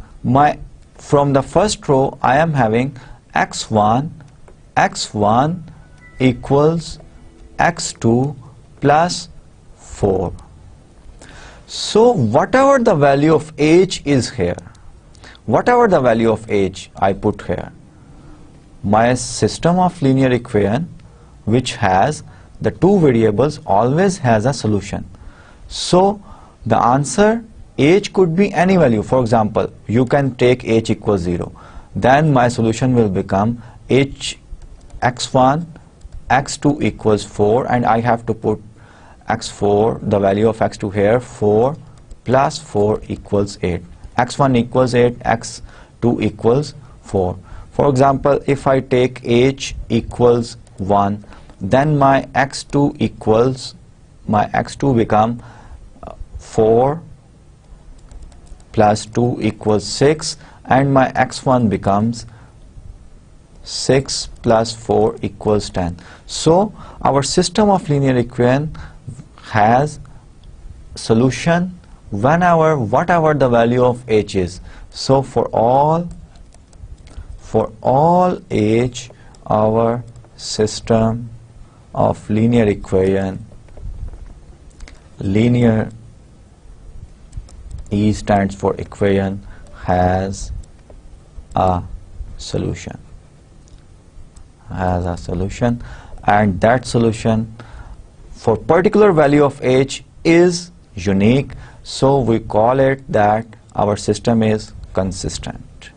from the first row I am having x1 equals x2 plus 4. So whatever the value of h is here, whatever the value of h I put here, my system of linear equation which has the two variables always has a solution. So the answer h could be any value. For example, you can take h equals 0. Then my solution will become x1, x2 equals 4, and I have to put x4, the value of x2 here, 4 plus 4 equals 8. x1 equals 8, x2 equals 4. For example, if I take h equals 1, then my x2 become 4 plus 2 equals 6, and my x1 becomes 6 plus 4 equals 10. So our system of linear equation has solution whatever the value of h is. So for all h, our system of linear equation, linear, E stands for equation, has a solution, and that solution for particular value of h is unique, so we call it that our system is consistent.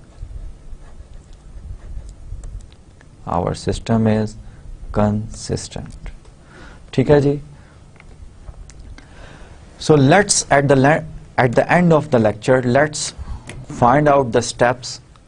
Our system is consistent. ठीक है जी. So let's at the end of the lecture, let's find out the steps